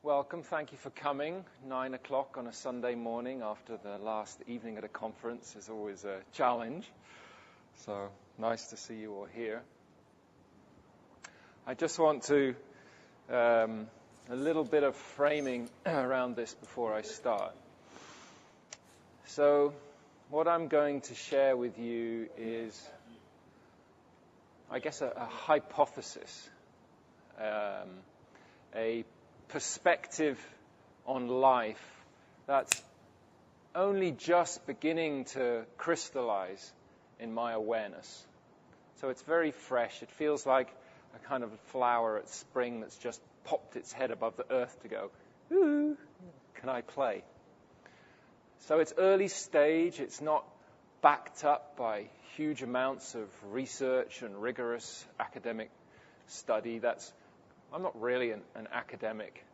Welcome. Thank you for coming. 9 o'clock on a Sunday morning after the last evening at a conference is always a challenge. So nice to see you all here. I just want to, a little bit of framing around this before I start. So what I'm going to share with you is, I guess, a hypothesis, a perspective on life that's only just beginning to crystallize in my awareness. So it's very fresh. It feels like a kind of flower at spring that's just popped its head above the earth to go, ooh, can I play? So it's early stage. It's not backed up by huge amounts of research and rigorous academic study. I'm not really an academic.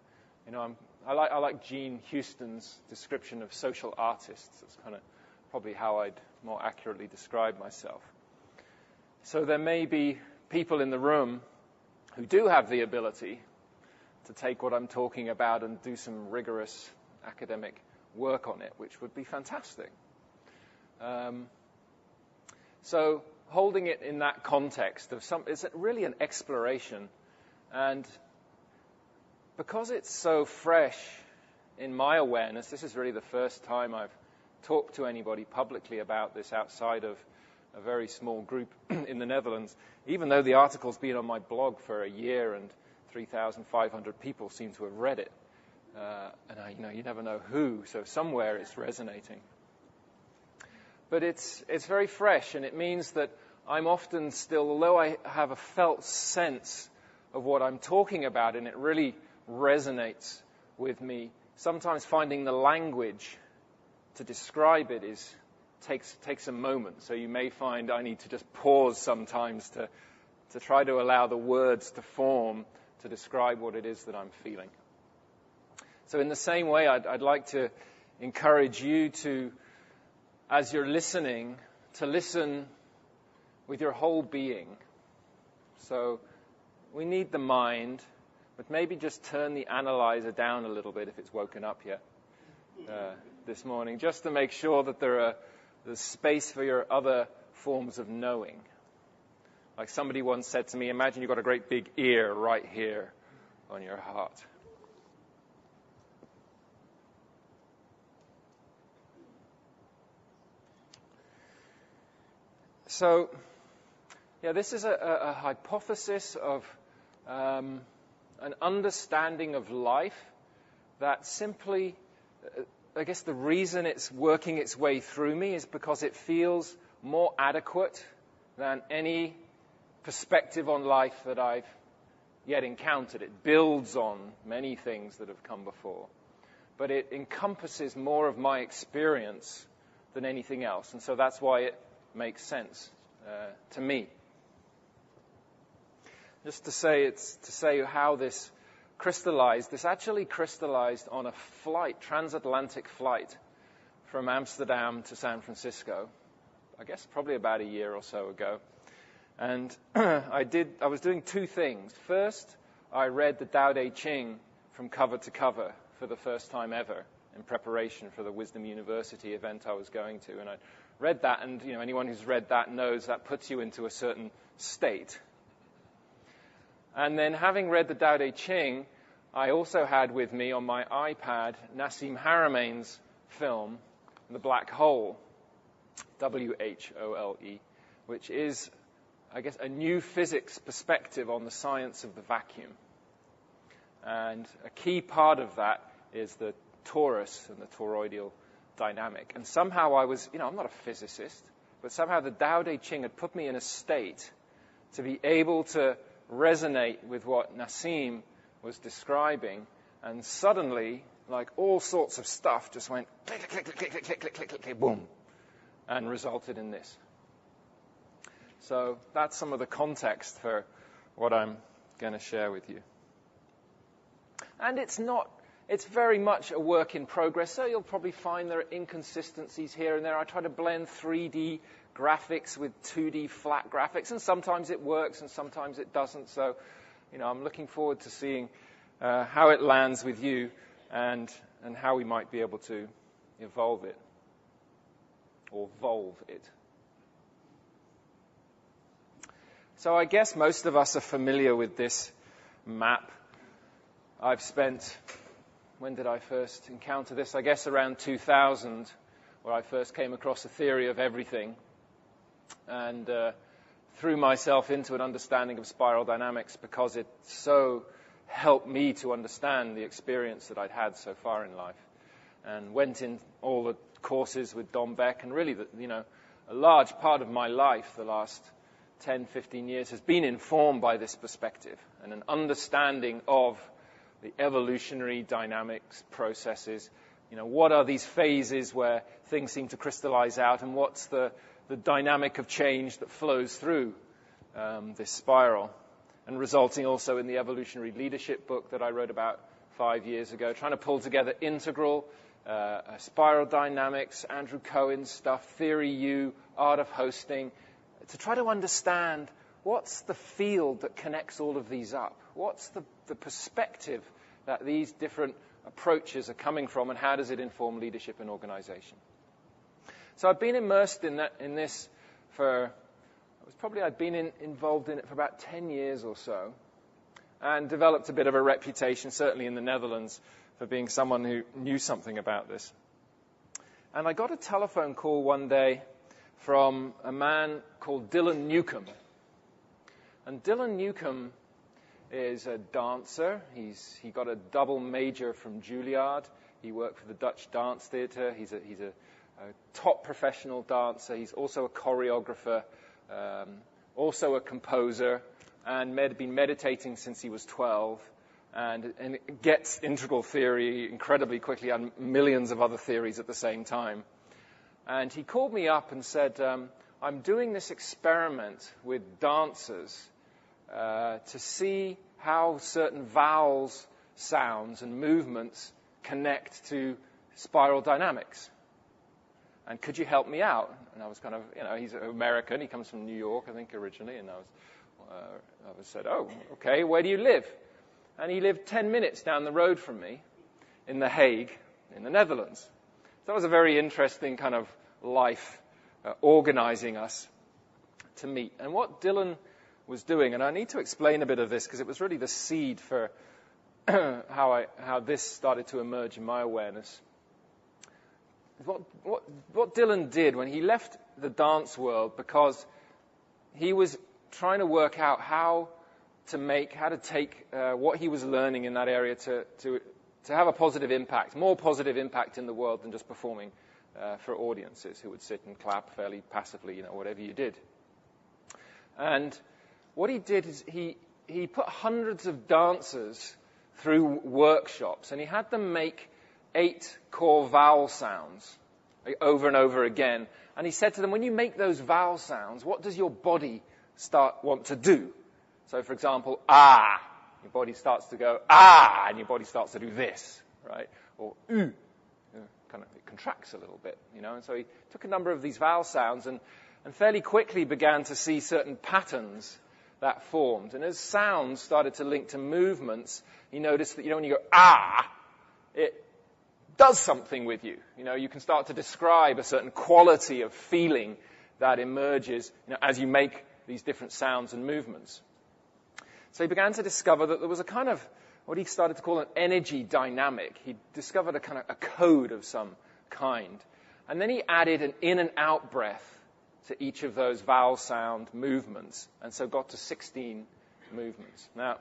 You know, I like Gene Houston's description of social artists. That's kind of probably how I'd more accurately describe myself. So there may be people in the room who do have the ability to take what I'm talking about and do some rigorous academic work on it, which would be fantastic. So holding it in that context of it's really an exploration. And because it's so fresh in my awareness, this is really the first time I've talked to anybody publicly about this outside of a very small group in the Netherlands, even though the article's been on my blog for a year and 3,500 people seem to have read it. And you never know who, so somewhere it's resonating. But it's very fresh, and it means that I'm often still, although I have a felt sense of what I'm talking about, and it really resonates with me, sometimes finding the language to describe it takes a moment. So you may find I need to just pause sometimes to try to allow the words to form to describe what it is that I'm feeling. So in the same way, I'd like to encourage you to, as you're listening, to listen with your whole being. So we need the mind, but maybe just turn the analyzer down a little bit if it's woken up yet this morning, just to make sure that there's space for your other forms of knowing. Like somebody once said to me, imagine you've got a great big ear right here on your heart. So, yeah, this is a hypothesis of an understanding of life that simply, I guess the reason it's working its way through me is because it feels more adequate than any perspective on life that I've yet encountered. It builds on many things that have come before, but it encompasses more of my experience than anything else, and so that's why it makes sense to me. Just to say how this crystallized. This actually crystallized on a transatlantic flight from Amsterdam to San Francisco, I guess probably about a year or so ago. And I was doing two things. First, I read the Tao Te Ching from cover to cover for the first time ever in preparation for the Wisdom University event I was going to. And I read that, and anyone who's read that knows that puts you into a certain state. And then having read the Tao Te Ching, I also had with me on my iPad Nassim Haramein's film, The Black Hole, W-H-O-L-E, which is, I guess, a new physics perspective on the science of the vacuum. And a key part of that is the torus and the toroidal dynamic. And somehow I was, I'm not a physicist, but somehow the Tao Te Ching had put me in a state to be able to resonate with what Nassim was describing, and suddenly, like all sorts of stuff just went click, click, click, click, click, click, click, click, click, boom, and resulted in this. So that's some of the context for what I'm going to share with you. And it's very much a work in progress, so you'll probably find there are inconsistencies here and there. I try to blend 3D graphics with 2D flat graphics, and sometimes it works and sometimes it doesn't. So, I'm looking forward to seeing how it lands with you, and how we might be able to evolve it, or volve it. So I guess most of us are familiar with this map. I've spent, when did I first encounter this? I guess around 2000, where I first came across a theory of everything, and threw myself into an understanding of spiral dynamics because it so helped me to understand the experience that I'd had so far in life, and went in all the courses with Don Beck, and really, a large part of my life, the last 10, 15 years, has been informed by this perspective and an understanding of the evolutionary dynamics processes. What are these phases where things seem to crystallize out, and what's the dynamic of change that flows through this spiral, and resulting also in the evolutionary leadership book that I wrote about 5 years ago, trying to pull together integral, spiral dynamics, Andrew Cohen's stuff, Theory U, Art of Hosting, to try to understand what's the field that connects all of these up, what's the perspective that these different approaches are coming from, and how does it inform leadership and organization. So I've been immersed in this for, I'd been involved in it for about 10 years or so, and developed a bit of a reputation, certainly in the Netherlands, for being someone who knew something about this. And I got a telephone call one day from a man called Dylan Newcomb. And Dylan Newcomb is a dancer. He got a double major from Juilliard. He worked for the Dutch Dance Theatre. He's a top professional dancer. He's also a choreographer, also a composer, and been meditating since he was 12, and gets integral theory incredibly quickly, and millions of other theories at the same time. And he called me up and said, I'm doing this experiment with dancers to see how certain vowels, sounds, and movements connect to spiral dynamics. And could you help me out? And I was kind of, he's American. He comes from New York, I think, originally. And I said, oh, okay, where do you live? And he lived 10 minutes down the road from me in The Hague, in the Netherlands. So that was a very interesting kind of life organizing us to meet. And what Dylan was doing, and I need to explain a bit of this because it was really the seed for how this started to emerge in my awareness. What Dylan did when he left the dance world, because he was trying to work out how to take what he was learning in that area to have a positive impact, more positive impact in the world than just performing for audiences who would sit and clap fairly passively, whatever you did. And what he did is he put hundreds of dancers through workshops, and he had them make 8 core vowel sounds over and over again. And he said to them, when you make those vowel sounds, what does your body want to do? So, for example, ah, your body starts to go, ah, and your body starts to do this, right? Or oo, it contracts a little bit, And so he took a number of these vowel sounds and fairly quickly began to see certain patterns that formed. And as sounds started to link to movements, he noticed that, when you go, ah, it does something with you. You can start to describe a certain quality of feeling that emerges, as you make these different sounds and movements. So he began to discover that there was a kind of what he started to call an energy dynamic. He discovered a kind of a code of some kind. And then he added an in and out breath to each of those vowel sound movements, and so got to 16 movements. Now,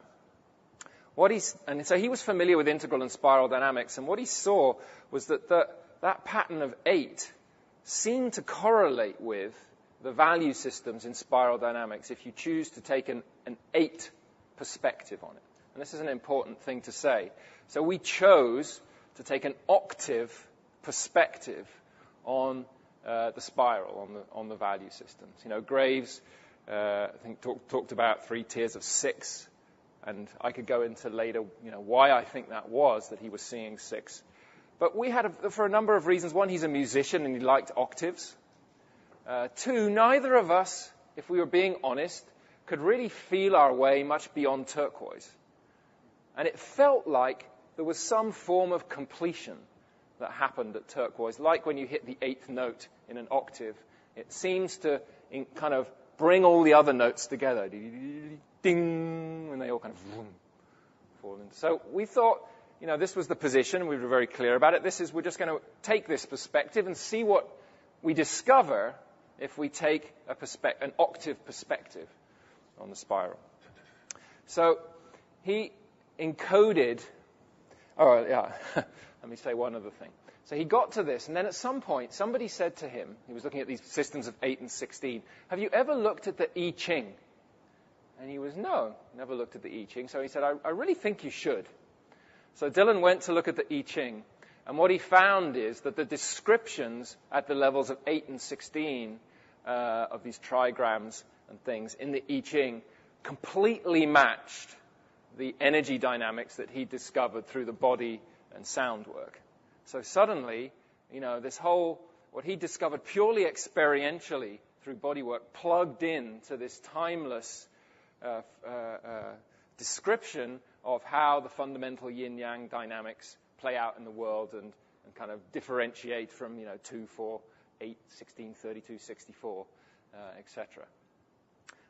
so he was familiar with integral and spiral dynamics, and what he saw was that pattern of 8 seemed to correlate with the value systems in spiral dynamics if you choose to take an 8 perspective on it. And this is an important thing to say. So we chose to take an octave perspective on the spiral, on the value systems. Graves, I think, talked about 3 tiers of 6, and I could go into later, why I think that was that he was seeing 6. But we had, for a number of reasons. One, he's a musician and he liked octaves. 2, neither of us, if we were being honest, could really feel our way much beyond turquoise. And it felt like there was some form of completion that happened at turquoise, like when you hit the 8th note in an octave. It seems to kind of bring all the other notes together, ding, and they all kind of fall in. So we thought, this was the position. We were very clear about it. We're just going to take this perspective and see what we discover if we take an octave perspective on the spiral. So he encoded. Oh, yeah. Let me say one other thing. So he got to this, and then at some point, somebody said to him, he was looking at these systems of 8 and 16, have you ever looked at the I Ching? And he was, no, never looked at the I Ching. So he said, I really think you should. So Dylan went to look at the I Ching, and what he found is that the descriptions at the levels of 8 and 16 of these trigrams and things in the I Ching completely matched the energy dynamics that he discovered through the body and sound work. So suddenly, this whole, what he discovered purely experientially through body work, plugged in to this timeless description of how the fundamental yin-yang dynamics play out in the world and kind of differentiate from, 2, 4, 8, 16, 32, 64, etc.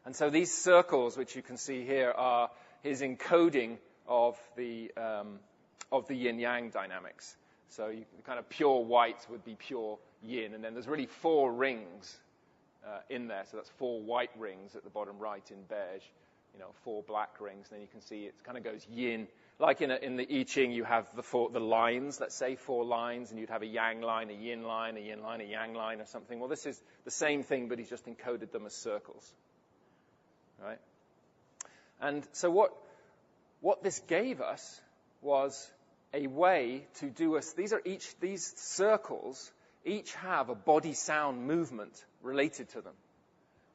And so these circles, which you can see here, are his encoding of the yin-yang dynamics. So kind of pure white would be pure yin, and then there's really 4 rings in there. So that's 4 white rings at the bottom right in beige, 4 black rings. And then you can see it kind of goes yin. Like in the I Ching, you have the lines, let's say 4 lines, and you'd have a yang line, a yin line, a yin line, a yang line, or something. Well, this is the same thing, but he's just encoded them as circles. Right? And so what this gave us was a way to do us. These circles each have a body sound movement related to them.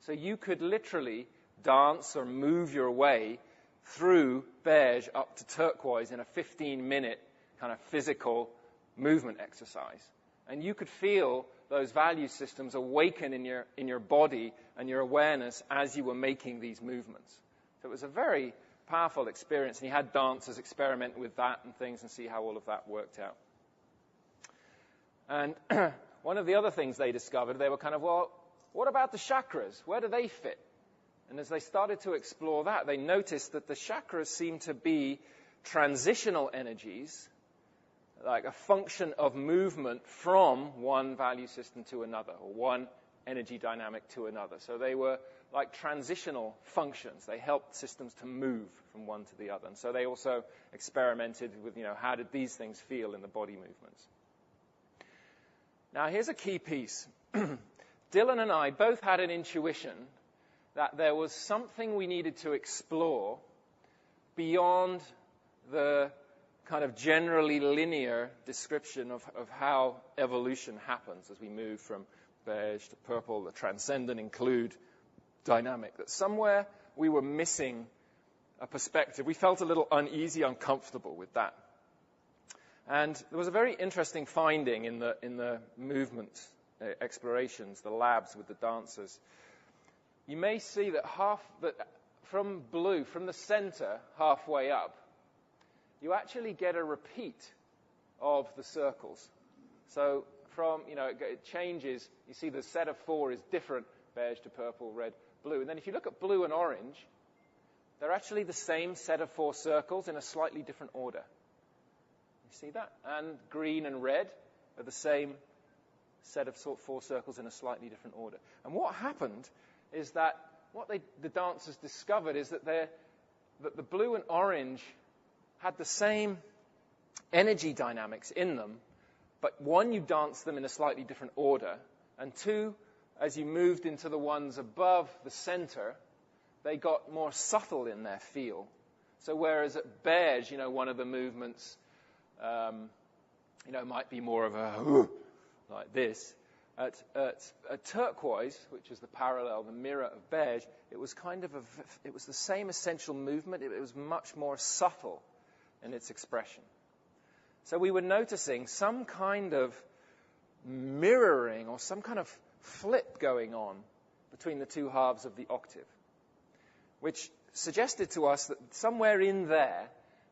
So you could literally dance or move your way through beige up to turquoise in a 15-minute kind of physical movement exercise. And you could feel those value systems awaken in your body and your awareness as you were making these movements. So it was a very powerful experience, and he had dancers experiment with that and things and see how all of that worked out. And one of the other things they discovered, they were kind of, well, what about the chakras? Where do they fit? And as they started to explore that, they noticed that the chakras seem to be transitional energies, like a function of movement from one value system to another, or one energy dynamic to another. So they were like transitional functions. They helped systems to move from one to the other. And so they also experimented with, how did these things feel in the body movements. Now, here's a key piece. Dylan and I both had an intuition that there was something we needed to explore beyond the kind of generally linear description of how evolution happens as we move from beige to purple, the transcendent include dynamic, that somewhere we were missing a perspective. We felt a little uneasy, uncomfortable with that. And there was a very interesting finding in the movement explorations, the labs with the dancers. You may see that from blue, from the center, halfway up, you actually get a repeat of the circles. So from, it changes. You see the set of 4 is different, beige to purple, red, blue. And then if you look at blue and orange, they're actually the same set of 4 circles in a slightly different order. You see that? And green and red are the same set of 4 circles in a slightly different order. And what happened is that what the dancers discovered is that the blue and orange had the same energy dynamics in them, but 1, you danced them in a slightly different order, and 2, as you moved into the ones above the center, they got more subtle in their feel. So whereas at beige, one of the movements, might be more of a like this. At turquoise, which is the parallel, the mirror of beige, it was it was the same essential movement. It was much more subtle in its expression. So we were noticing some kind of mirroring or some kind of flip going on between the 2 halves of the octave, which suggested to us that somewhere in there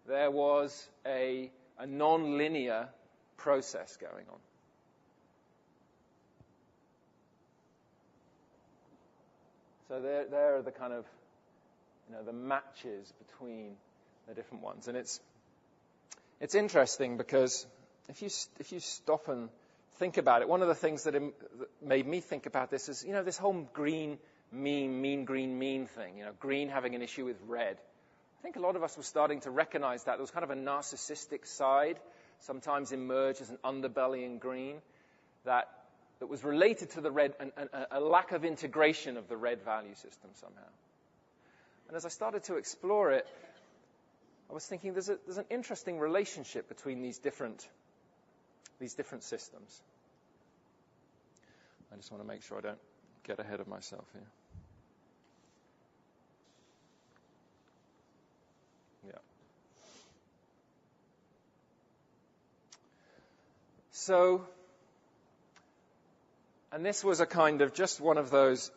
there was a non-linear process going on. So there are the kind of, the matches between the different ones. And it's interesting because if you stop and think about it, one of the things that made me think about this is, this whole green mean green mean thing, green having an issue with red. I think a lot of us were starting to recognize that. There was kind of a narcissistic side, sometimes emerged as an underbelly in green, that was related to the red, and a lack of integration of the red value system somehow. And as I started to explore it, I was thinking there's an interesting relationship between these different systems. I just want to make sure I don't get ahead of myself here. Yeah. So, and this was a kind of just one of those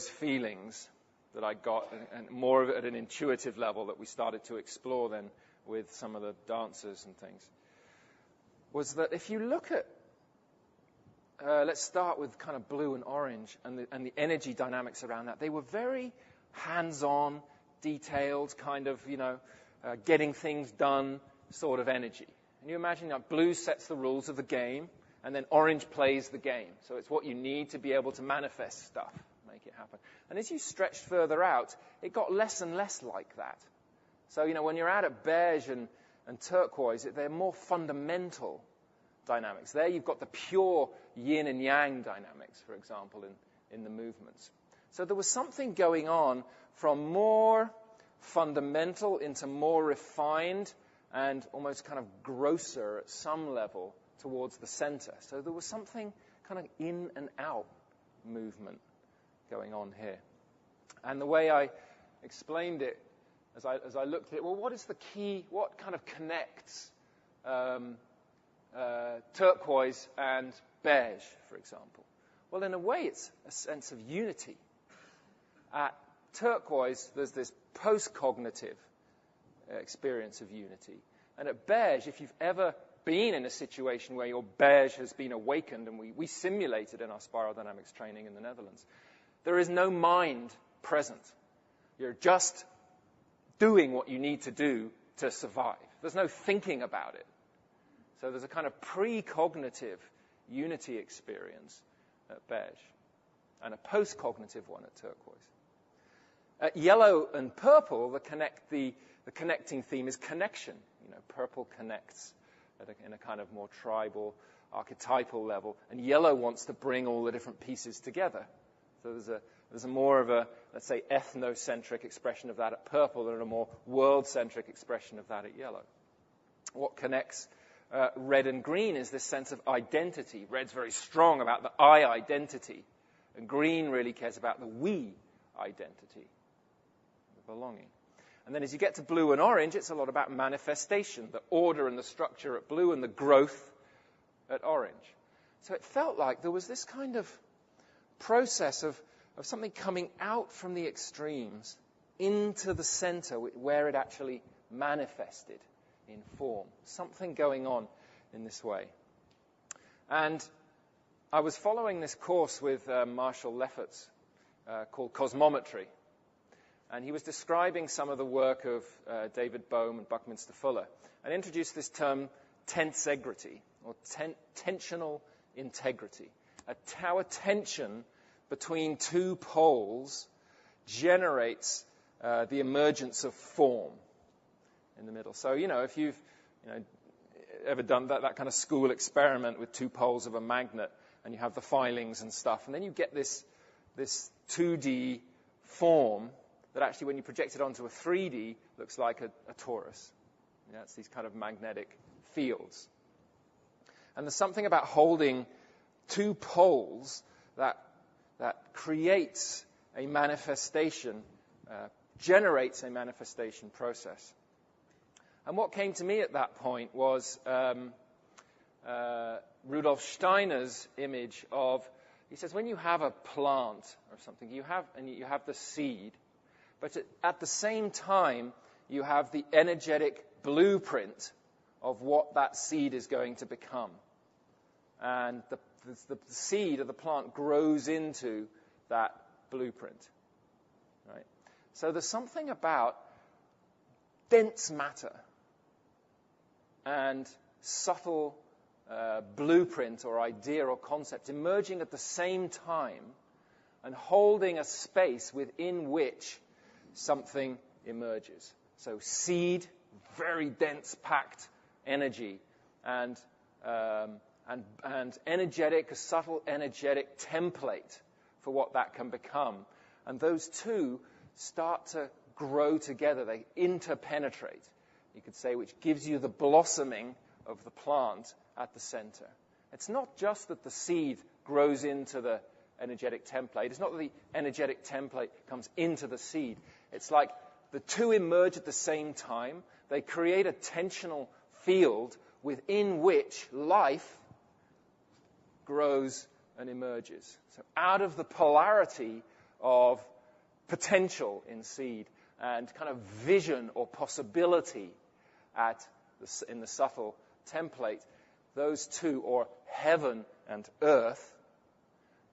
feelings that I got, and more of it at an intuitive level that we started to explore then with some of the dancers and things, was that if you look at, let's start with kind of blue and orange and the energy dynamics around that. They were very hands-on, detailed, kind of, getting things done sort of energy. And you imagine that blue sets the rules of the game, and then orange plays the game. So it's what you need to be able to manifest stuff, make it happen. And as you stretched further out, it got less and less like that. So, when you're out at beige and turquoise, they're more fundamental dynamics. There you've got the pure yin and yang dynamics, for example, in the movements. So there was something going on from more fundamental into more refined and almost kind of grosser at some level towards the center. So there was something kind of in and out movement going on here. And the way I explained it, as I looked at it, well, what is the key, what kind of connects turquoise and beige, for example? Well, in a way, it's a sense of unity. At turquoise, there's this post-cognitive experience of unity. And at beige, if you've ever been in a situation where your beige has been awakened, and we simulated in our spiral dynamics training in the Netherlands, there is no mind present. You're just doing what you need to do to survive. There's no thinking about it. So there's a kind of pre-cognitive unity experience at beige, and a post-cognitive one at turquoise. At yellow and purple, the connecting theme is connection. Purple connects in a kind of more tribal, archetypal level, and yellow wants to bring all the different pieces together. So there's a more of a, let's say, ethnocentric expression of that at purple, and a more world-centric expression of that at yellow. What connects red and green is this sense of identity. Red's very strong about the I identity, and green really cares about the we identity, the belonging. And then as you get to blue and orange, it's a lot about manifestation, the order and the structure at blue and the growth at orange. So it felt like there was this kind of process of something coming out from the extremes into the center where it actually manifested in form. Something going on in this way. And I was following this course with Marshall Lefferts called Cosmometry. And he was describing some of the work of David Bohm and Buckminster Fuller, and introduced this term tensegrity, or tensional integrity. How a tension between two poles generates the emergence of form in the middle. So, if you've ever done that kind of school experiment with two poles of a magnet, and you have the filings and stuff, and then you get this 2D form that actually, when you project it onto a 3D, looks like a torus. It's these kind of magnetic fields. And there's something about holding two poles that creates a manifestation, generates a manifestation process. And what came to me at that point was Rudolf Steiner's image of, he says, when you have a plant or something, you have the seed, but at the same time, you have the energetic blueprint of what that seed is going to become. And the seed of the plant grows into that blueprint. Right? So there's something about dense matter and subtle blueprint or idea or concept emerging at the same time and holding a space within which something emerges. So seed, very dense, packed energy, and energetic, a subtle energetic template for what that can become. And those two start to grow together. They interpenetrate, you could say, which gives you the blossoming of the plant at the center. It's not just that the seed grows into the energetic template. It's not that the energetic template comes into the seed. It's like the two emerge at the same time. They create a tensional field within which life grows and emerges. So out of the polarity of potential in seed and kind of vision or possibility in the subtle template, those two, or heaven and earth,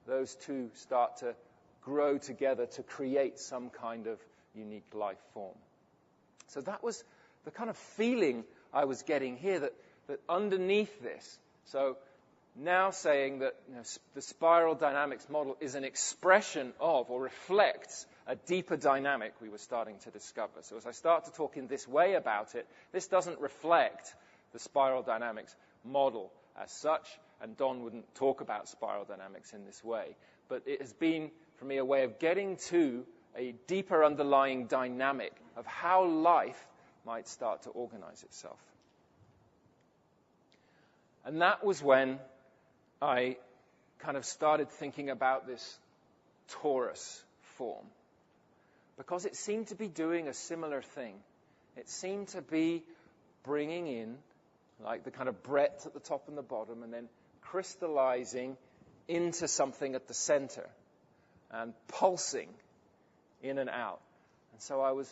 those two start to grow together to create some kind of unique life form. So that was the kind of feeling I was getting here, that underneath this, so now saying that the spiral dynamics model is an expression of or reflects a deeper dynamic we were starting to discover. So as I start to talk in this way about it, this doesn't reflect the spiral dynamics model as such, and Don wouldn't talk about spiral dynamics in this way. But it has been, for me, a way of getting to a deeper underlying dynamic of how life might start to organize itself. And that was when I kind of started thinking about this torus form, because it seemed to be doing a similar thing. It seemed to be bringing in like the kind of breadth at the top and the bottom, and then crystallizing into something at the center and pulsing in and out. And so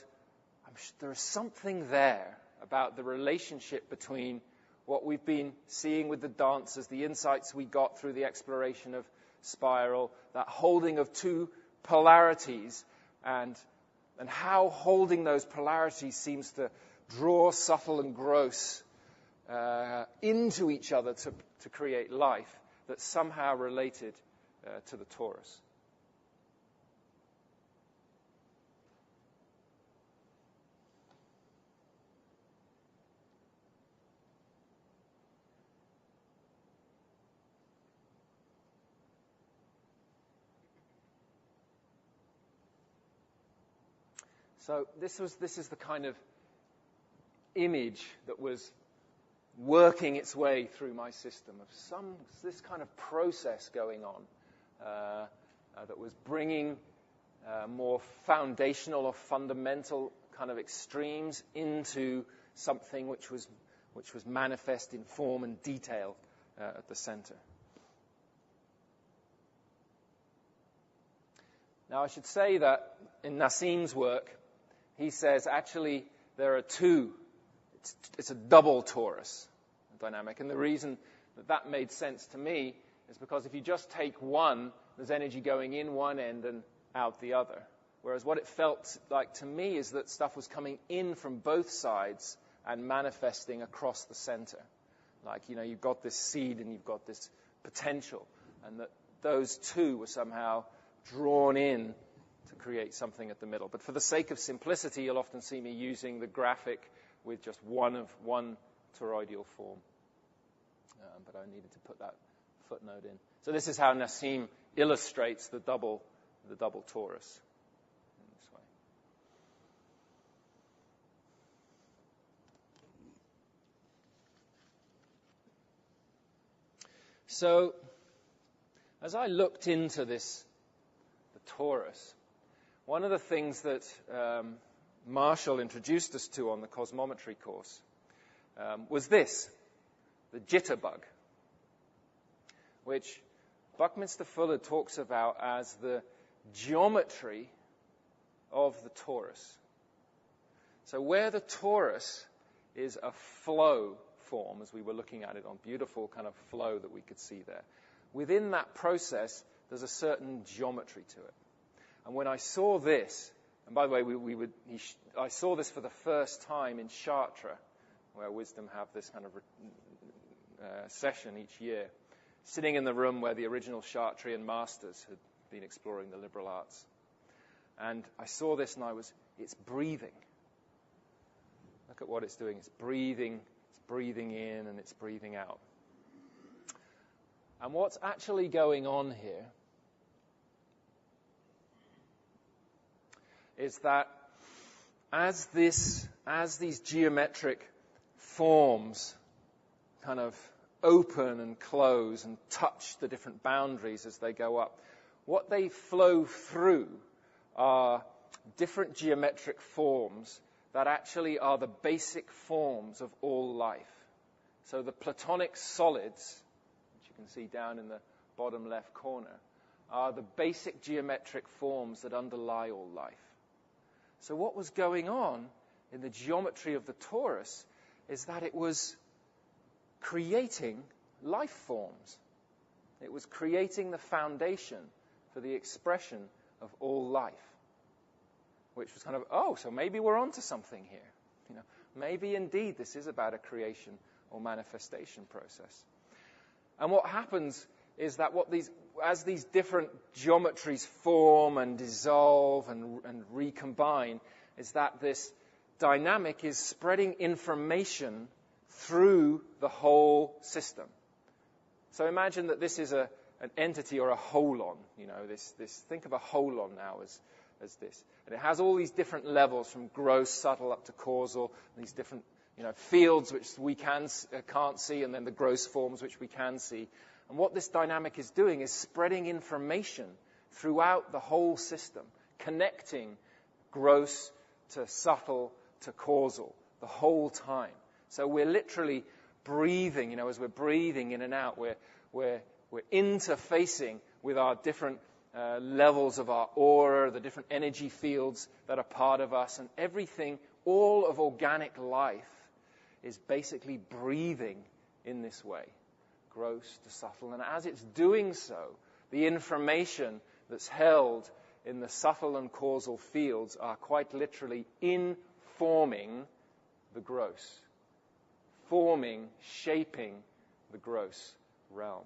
there is something there about the relationship between what we've been seeing with the dancers, the insights we got through the exploration of spiral, that holding of two polarities, and how holding those polarities seems to draw subtle and gross into each other to create life that's somehow related to the torus. So this is the kind of image that was working its way through my system of this kind of process going on that was bringing more foundational or fundamental kind of extremes into something which was manifest in form and detail at the center. Now I should say that in Nassim's work, he says actually there are two. It's a double torus dynamic. And the reason that made sense to me is because if you just take one, there's energy going in one end and out the other. Whereas what it felt like to me is that stuff was coming in from both sides and manifesting across the center. Like, you've got this seed and you've got this potential. And that those two were somehow drawn in to create something at the middle. But for the sake of simplicity, you'll often see me using the graphic with just one toroidal form. But I needed to put that footnote in. So this is how Nassim illustrates the double torus in this way. So as I looked into the torus, one of the things that Marshall introduced us to on the cosmometry course was this, the jitterbug, which Buckminster Fuller talks about as the geometry of the torus. So where the torus is a flow form, as we were looking at it on beautiful kind of flow that we could see there, within that process, there's a certain geometry to it. And when I saw this, and by the way, I saw this for the first time in Chartres, where Wisdom have this kind of session each year, sitting in the room where the original Chartrean masters had been exploring the liberal arts. And I saw this and it's breathing. Look at what it's doing. It's breathing in and it's breathing out. And what's actually going on here is that as these geometric forms kind of open and close and touch the different boundaries as they go up, what they flow through are different geometric forms that actually are the basic forms of all life. So the Platonic solids, which you can see down in the bottom left corner, are the basic geometric forms that underlie all life. So what was going on in the geometry of the torus is that it was creating life forms. It was creating the foundation for the expression of all life, which was kind of, so maybe we're onto something here. Maybe indeed this is about a creation or manifestation process. And what happens is that as these different geometries form and dissolve and recombine, is that this dynamic is spreading information through the whole system. So imagine that this is an entity or a holon. Think of a holon now as this. And it has all these different levels from gross, subtle, up to causal, these different fields which we can't see, and then the gross forms which we can see. And what this dynamic is doing is spreading information throughout the whole system, connecting gross to subtle to causal the whole time. So we're literally breathing, as we're breathing in and out, we're interfacing with our different levels of our aura, the different energy fields that are part of us, and everything, all of organic life is basically breathing in this way, gross to subtle. And as it's doing so, the information that's held in the subtle and causal fields are quite literally informing the gross, shaping the gross realm.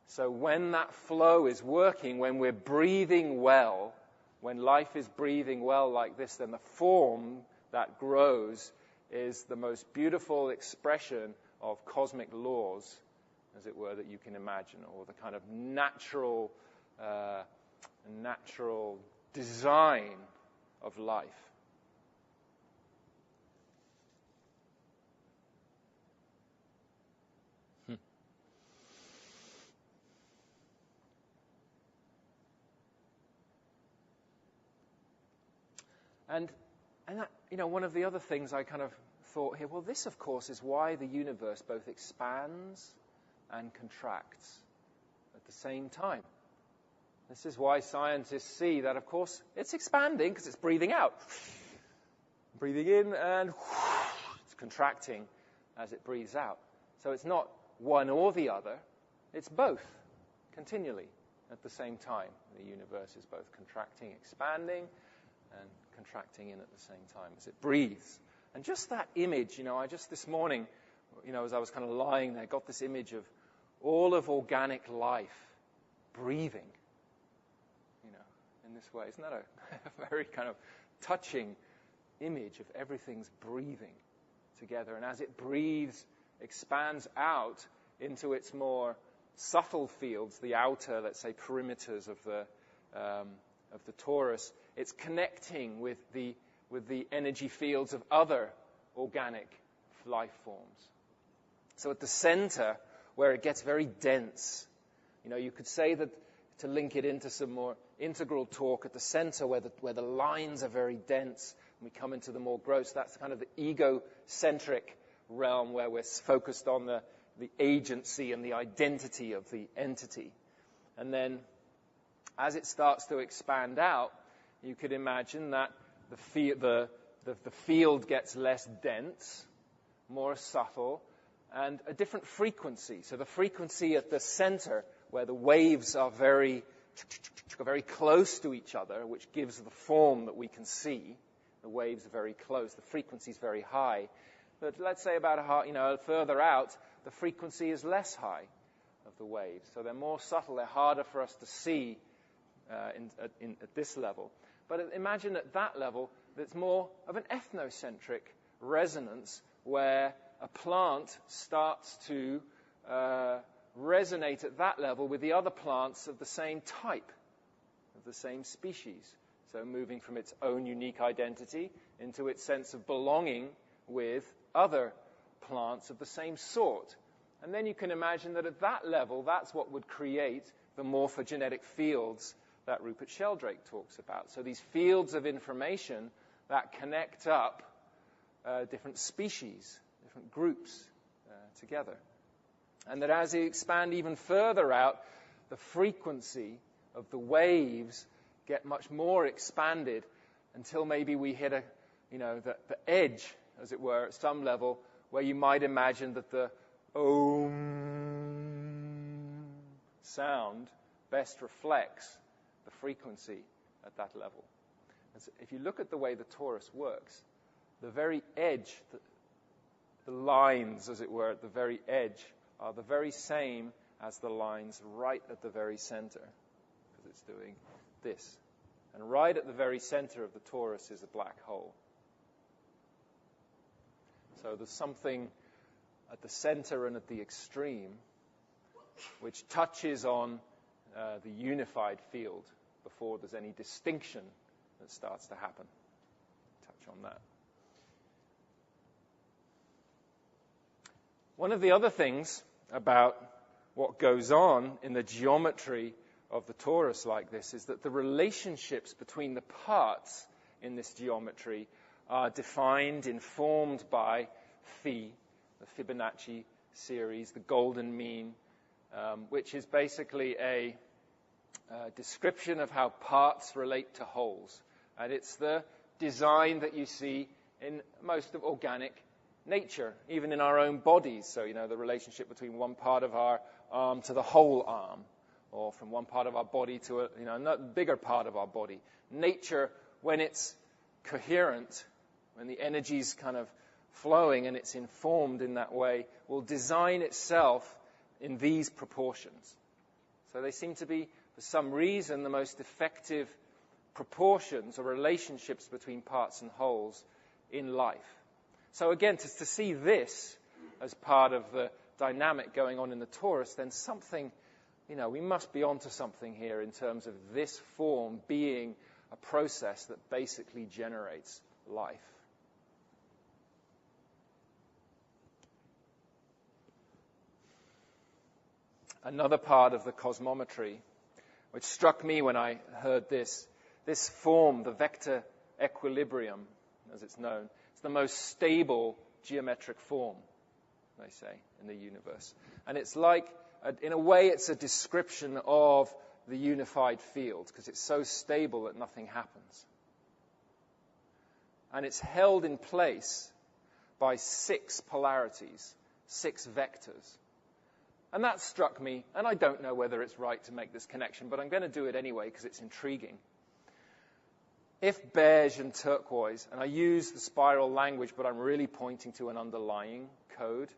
So when that flow is working, when we're breathing well, when life is breathing well like this, then the form that grows is the most beautiful expression of cosmic laws, as it were, that you can imagine, or the kind of natural design of life. And that, one of the other things I kind of thought here, well, this, of course, is why the universe both expands and contracts at the same time. This is why scientists see that, of course, it's expanding because it's breathing out. Breathing in and it's contracting as it breathes out. So it's not one or the other, it's both, continually, at the same time. The universe is both contracting, expanding, and contracting in at the same time as it breathes. And just that image, I just this morning, as I was kind of lying there, got this image of all of organic life breathing, in this way. Isn't that a very kind of touching image of everything's breathing together? And as it breathes, expands out into its more subtle fields, the outer, let's say, perimeters of the torus, it's connecting with the energy fields of other organic life forms. So at the center, where it gets very dense, you could say that, to link it into some more integral talk, at the center where the lines are very dense, and we come into the more gross, that's kind of the egocentric realm where we're focused on the agency and the identity of the entity. And then as it starts to expand out, you could imagine that the the field gets less dense, more subtle, and a different frequency. So the frequency at the center, where the waves are very close to each other, which gives the form that we can see. The waves are very close. The frequency is very high. But let's say about further out, the frequency is less high of the waves. So they're more subtle. They're harder for us to see at this level. But imagine at that level, it's more of an ethnocentric resonance where a plant starts to resonate at that level with the other plants of the same type, of the same species. So moving from its own unique identity into its sense of belonging with other plants of the same sort. And then you can imagine that at that level, that's what would create the morphogenetic fields that Rupert Sheldrake talks about. So these fields of information that connect up different species, different groups together. And that as you expand even further out, the frequency of the waves get much more expanded until maybe we hit the edge, as it were, at some level, where you might imagine that the Om sound best reflects the frequency at that level. And so if you look at the way the torus works, the very edge, the lines, as it were, at the very edge are the very same as the lines right at the very center, because it's doing this. And right at the very center of the torus is a black hole. So there's something at the center and at the extreme which touches on the unified field before there's any distinction that starts to happen. Touch on that. One of the other things about what goes on in the geometry of the torus like this is that the relationships between the parts in this geometry are defined, informed by phi, the Fibonacci series, the golden mean, which is basically a description of how parts relate to wholes. And it's the design that you see in most of organic nature, even in our own bodies. So, the relationship between one part of our arm to the whole arm, or from one part of our body to a bigger part of our body. Nature, when it's coherent, when the energy's kind of flowing and it's informed in that way, will design itself in these proportions. So they seem to be, for some reason, the most effective proportions or relationships between parts and wholes in life. So again, to see this as part of the dynamic going on in the torus, then something, we must be onto something here in terms of this form being a process that basically generates life. Another part of the cosmometry, which struck me when I heard this form, the vector equilibrium, as it's known, it's the most stable geometric form, they say, in the universe. And it's like, in a way, it's a description of the unified field, because it's so stable that nothing happens. And it's held in place by 6 polarities, 6 vectors. And that struck me, and I don't know whether it's right to make this connection, but I'm going to do it anyway because it's intriguing. If beige and turquoise, and I use the spiral language, but I'm really pointing to an underlying code,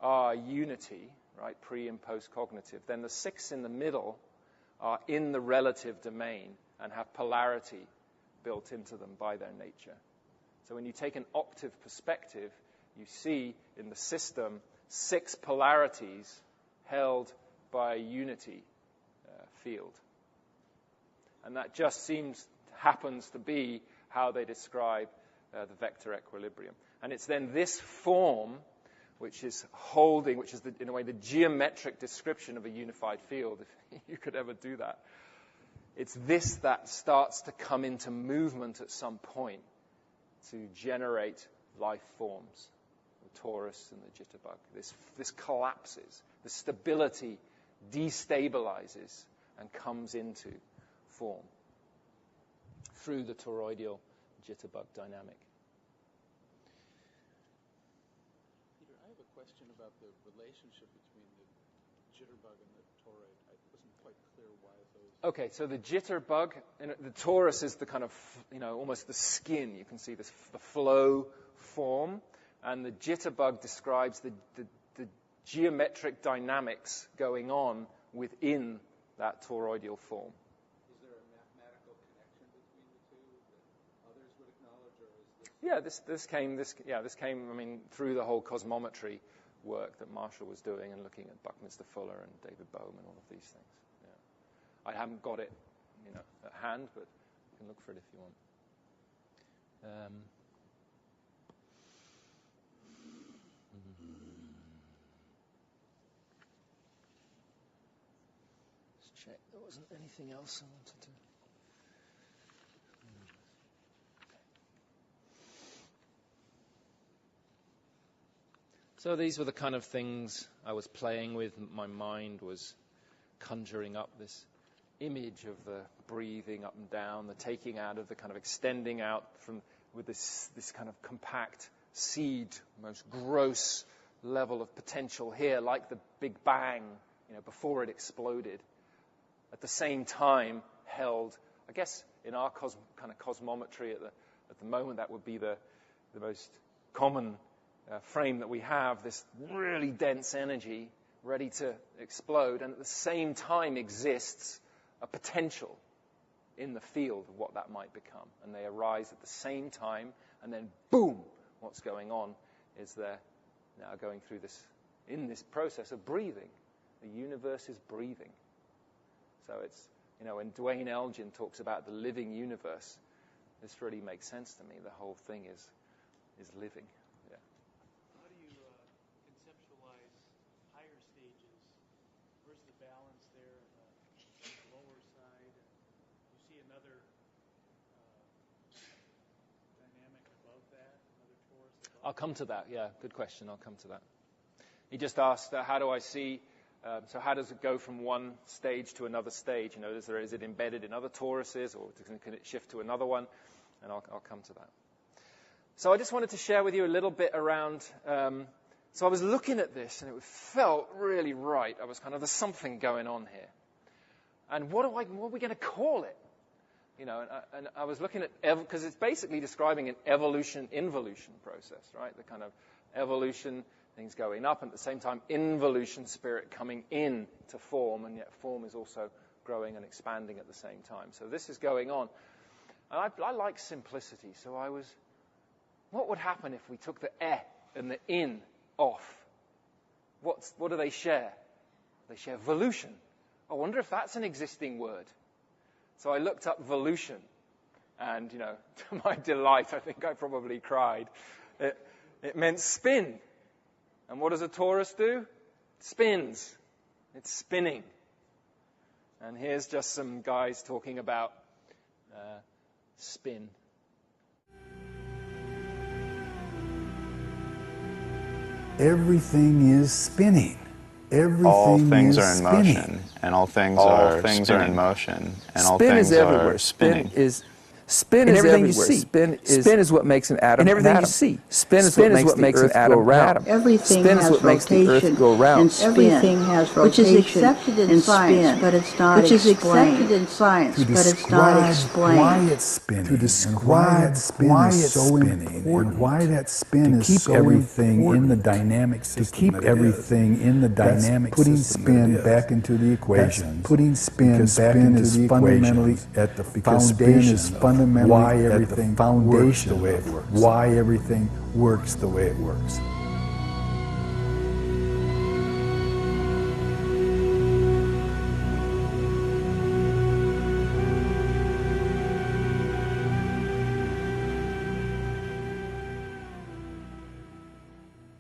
are unity, right, pre- and post-cognitive, then the 6 in the middle are in the relative domain and have polarity built into them by their nature. So when you take an octave perspective, you see in the system 6 polarities held by a unity field. And that just happens to be how they describe the vector equilibrium. And it's then this form which is in a way the geometric description of a unified field, if you could ever do that. It's this that starts to come into movement at some point to generate life forms. The torus and the jitterbug. This collapses. The stability destabilizes and comes into form through the toroidal jitterbug dynamic. about the relationship between the jitterbug and the toroid. I wasn't quite clear why those... Okay, so the jitterbug, and the torus is the kind of, almost the skin. You can see this, the flow form. And the jitterbug describes the geometric dynamics going on within that toroidal form. Is there a mathematical connection between the two that others would acknowledge, or is this... This came, through the whole cosmometry work that Marshall was doing and looking at Buckminster Fuller and David Bohm and all of these things. Yeah. I haven't got it, at hand, but you can look for it if you want. Let's check. There wasn't anything else I wanted to... So these were the kind of things I was playing with. My mind was conjuring up this image of the breathing up and down, the taking out of the kind of extending out from with this kind of compact seed, most gross level of potential here, like the Big Bang, before it exploded. At the same time, held, I guess, in our kind of cosmometry at the moment, that would be the most common frame that we have, this really dense energy ready to explode, and at the same time exists a potential in the field of what that might become. And they arise at the same time, and then boom, what's going on is they're now going through this process of breathing. The universe is breathing. So it's, when Dwayne Elgin talks about the living universe, this really makes sense to me. The whole thing is living. I'll come to that. Yeah, good question. I'll come to that. He just asked, how do I see, so how does it go from one stage to another stage? Is it embedded in other toruses, or can it shift to another one? And I'll come to that. So I just wanted to share with you a little bit around, so I was looking at this, and it felt really right. I was there's something going on here. And what are we going to call it? And I was looking at, because it's basically describing an evolution-involution process, right? The kind of evolution, things going up, and at the same time, involution, spirit coming in to form, and yet form is also growing and expanding at the same time. So this is going on. And I like simplicity, so what would happen if we took the and the in off? What do they share? They share volution. I wonder if that's an existing word. So I looked up volution, and, to my delight, I think I probably cried. It meant spin. And what does a torus do? It spins. It's spinning. And here's just some guys talking about spin. Everything is spinning. All things are in motion, and all things are in motion, and all things are spinning. Spin is everything you see. Spin is what makes an atom. And everything you see. Spin is what makes the earth go round. Everything has rotation and spin. Everything has rotation, which is accepted in science, but it's not explained. Which is accepted in science, but it's not explained. Why it's spinning. To describe why it's so important. And why that spin is so everything in the dynamic system. To keep everything in the dynamic system. Putting spin back into the equation. Putting spin back into the fundamentally at the foundation. Why everything works the way it works. Why everything works the way it works.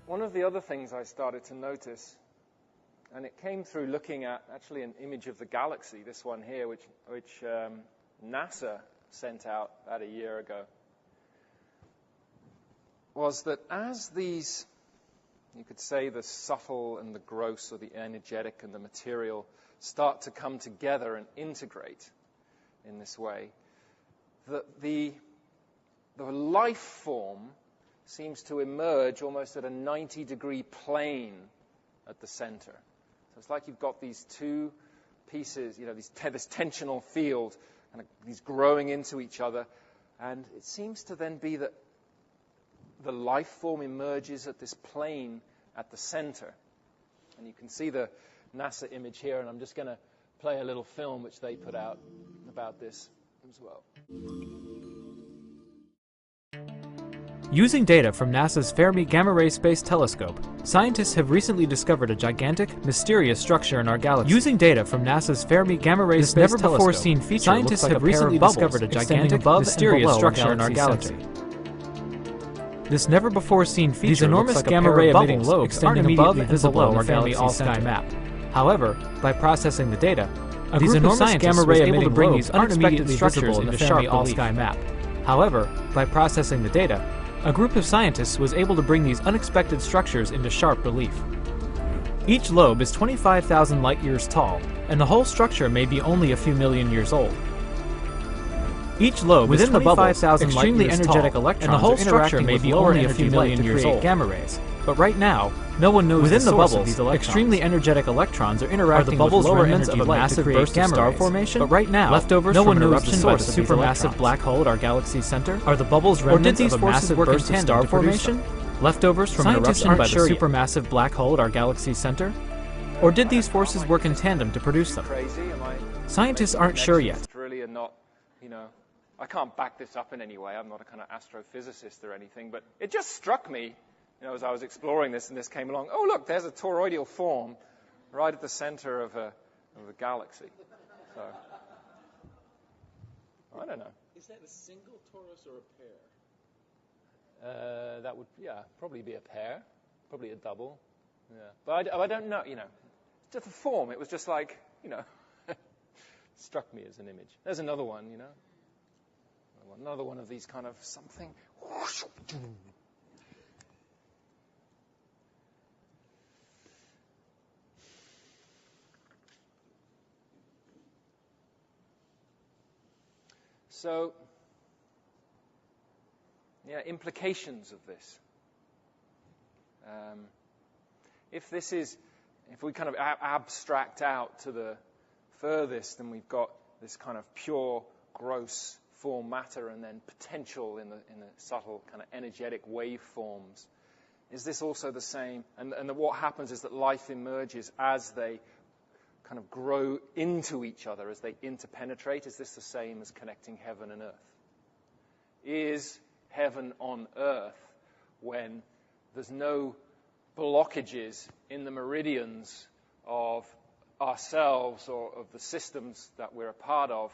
One of the other things I started to notice, and it came through looking at actually an image of the galaxy, this one here, which NASA sent out about a year ago, was that as these, you could say the subtle and the gross, or the energetic and the material, start to come together and integrate in this way, that the life form seems to emerge almost at a 90-degree plane at the center. So it's like you've got these two pieces, this tensional field, and these growing into each other. And it seems to then be that the life form emerges at this plane at the center. And you can see the NASA image here, and I'm just going to play a little film which they put out about this as well. Using data from NASA's Fermi Gamma Ray Space Telescope, scientists have recently discovered a gigantic, mysterious structure in our galaxy. Using data from NASA's Fermi Gamma Ray Space Telescope, never-before-seen feature scientists have recently discovered a gigantic, mysterious structure in our galaxy. This never-before-seen feature these enormous gamma ray emitting lobes extending above and below our Fermi all-sky map. However, by processing the data, a group of scientists was able to bring these unexpected structures into Fermi all-sky map. However, by processing the data, a group of scientists was able to bring these unexpected structures into sharp relief. Each lobe is 25,000 light-years tall, and the whole structure may be only a few million years old. Each lobe within the bubbles, extremely energetic electrons, and the whole structure may be only a few million years old. Gamma rays. But right now, no one knows within the bubbles, extremely energetic electrons are interacting with lower remnants of a massive burst of star formation. But right now, leftovers no one knows the source of these supermassive black hole at our galaxy's center. Are the bubbles remnants of a massive burst of star formation? Leftovers from an eruption by the supermassive black hole at our galaxy's center? Or did these forces work in tandem to produce them? Scientists aren't sure yet. Really are not, I can't back this up in any way. I'm not a kind of astrophysicist or anything, but it just struck me, as I was exploring this and this came along. Oh, look, there's a toroidal form right at the center of a galaxy. So, I don't know. Is that a single torus or a pair? That would, probably be a pair, probably a double. Yeah, but I don't know. Just the form. It was just like, struck me as an image. There's another one. Another one of these kind of something. So, implications of this. If we kind of abstract out to the furthest, then we've got this kind of pure, gross form matter and then potential in the subtle kind of energetic waveforms. Is this also the same? And what happens is that life emerges as they kind of grow into each other, as they interpenetrate. Is this the same as connecting heaven and earth? Is heaven on earth when there's no blockages in the meridians of ourselves or of the systems that we're a part of,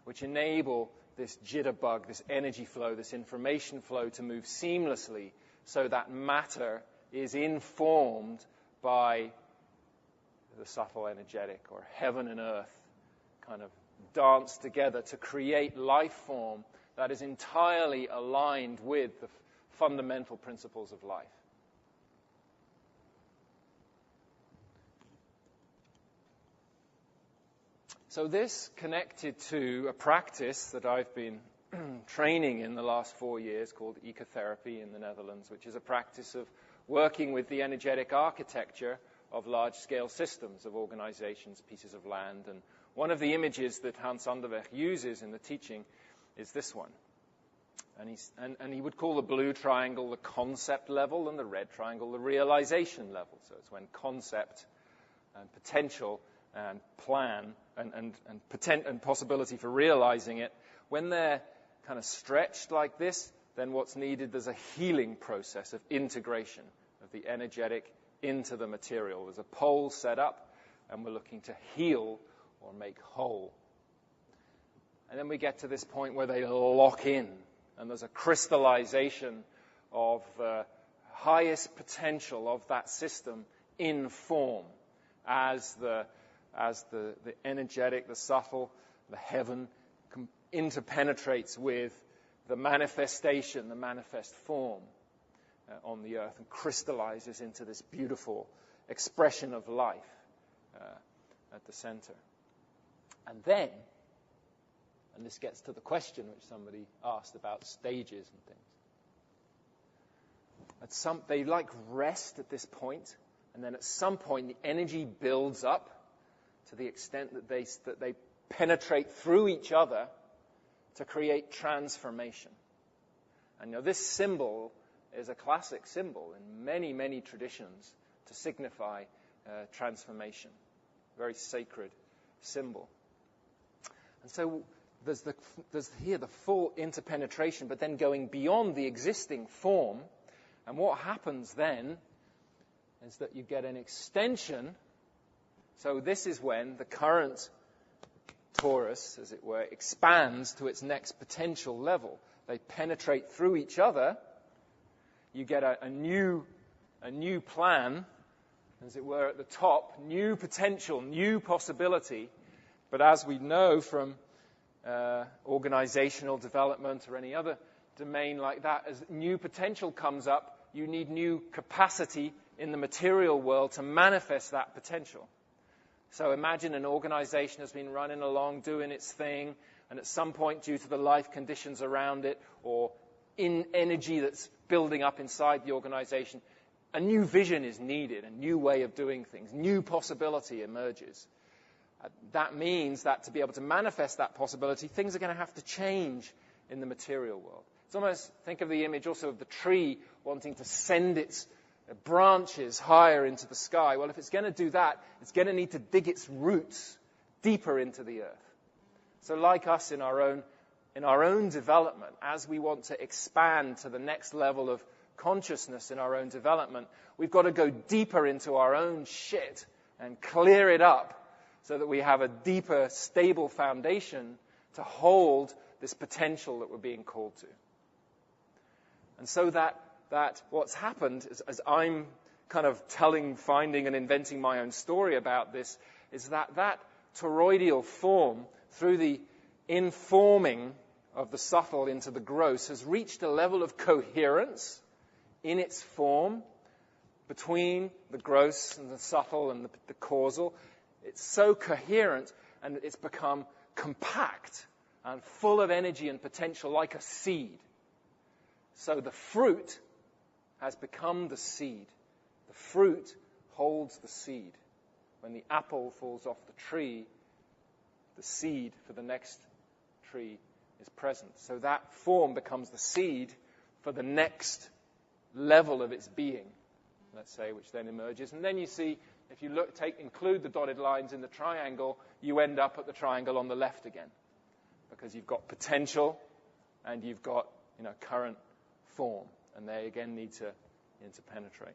which enable this jitterbug, this energy flow, this information flow to move seamlessly so that matter is informed by the subtle energetic, or heaven and earth kind of dance together to create life form that is entirely aligned with the fundamental principles of life. So this connected to a practice that I've been training in the last 4 years called ecotherapy in the Netherlands, which is a practice of working with the energetic architecture of large-scale systems of organizations, pieces of land. And one of the images that Hans Anderweg uses in the teaching is this one. And he would call the blue triangle the concept level and the red triangle the realization level. So it's when concept and potential and plan and possibility for realizing it, when they're kind of stretched like this, then what's needed, there's a healing process of integration of the energetic into the material. There's a pole set up, and we're looking to heal or make whole. And then we get to this point where they lock in, and there's a crystallization of the highest potential of that system in form as the energetic, the subtle, the heaven interpenetrates with the manifestation, the manifest form on the earth, and crystallizes into this beautiful expression of life at the center. And then, and this gets to the question which somebody asked about stages and things. They rest at this point, And then at some point, the energy builds up to the extent that they penetrate through each other to create transformation. And this symbol is a classic symbol in many, many traditions to signify transformation. Very sacred symbol. And so there's here the full interpenetration, but then going beyond the existing form. And what happens then is that you get an extension. So this is when the current torus, as it were, expands to its next potential level. They penetrate through each other. You get a new plan, as it were, at the top, new potential, new possibility. But as we know from organizational development or any other domain like that, as new potential comes up, you need new capacity in the material world to manifest that potential. So imagine an organization has been running along, doing its thing, and at some point, due to the life conditions around it or in energy that's building up inside the organization, a new vision is needed, a new way of doing things, new possibility emerges. That means that to be able to manifest that possibility, things are going to have to change in the material world. It's almost, think of the image also of the tree wanting to send its branches higher into the sky. Well, if it's going to do that, it's going to need to dig its roots deeper into the earth. So like us in our own development, as we want to expand to the next level of consciousness in our own development, we've got to go deeper into our own shit and clear it up so that we have a deeper, stable foundation to hold this potential that we're being called to. And so that what's happened, as I'm kind of finding and inventing my own story about this, is that toroidal form, through the informing of the subtle into the gross, has reached a level of coherence in its form between the gross and the subtle and the causal. It's so coherent, and it's become compact and full of energy and potential like a seed. So the fruit has become the seed. The fruit holds the seed. When the apple falls off the tree, the seed for the next tree is present. So that form becomes the seed for the next level of its being, let's say, which then emerges. And then you see, if you include the dotted lines in the triangle, you end up at the triangle on the left again, because you've got potential and you've got current form, and they again need to interpenetrate.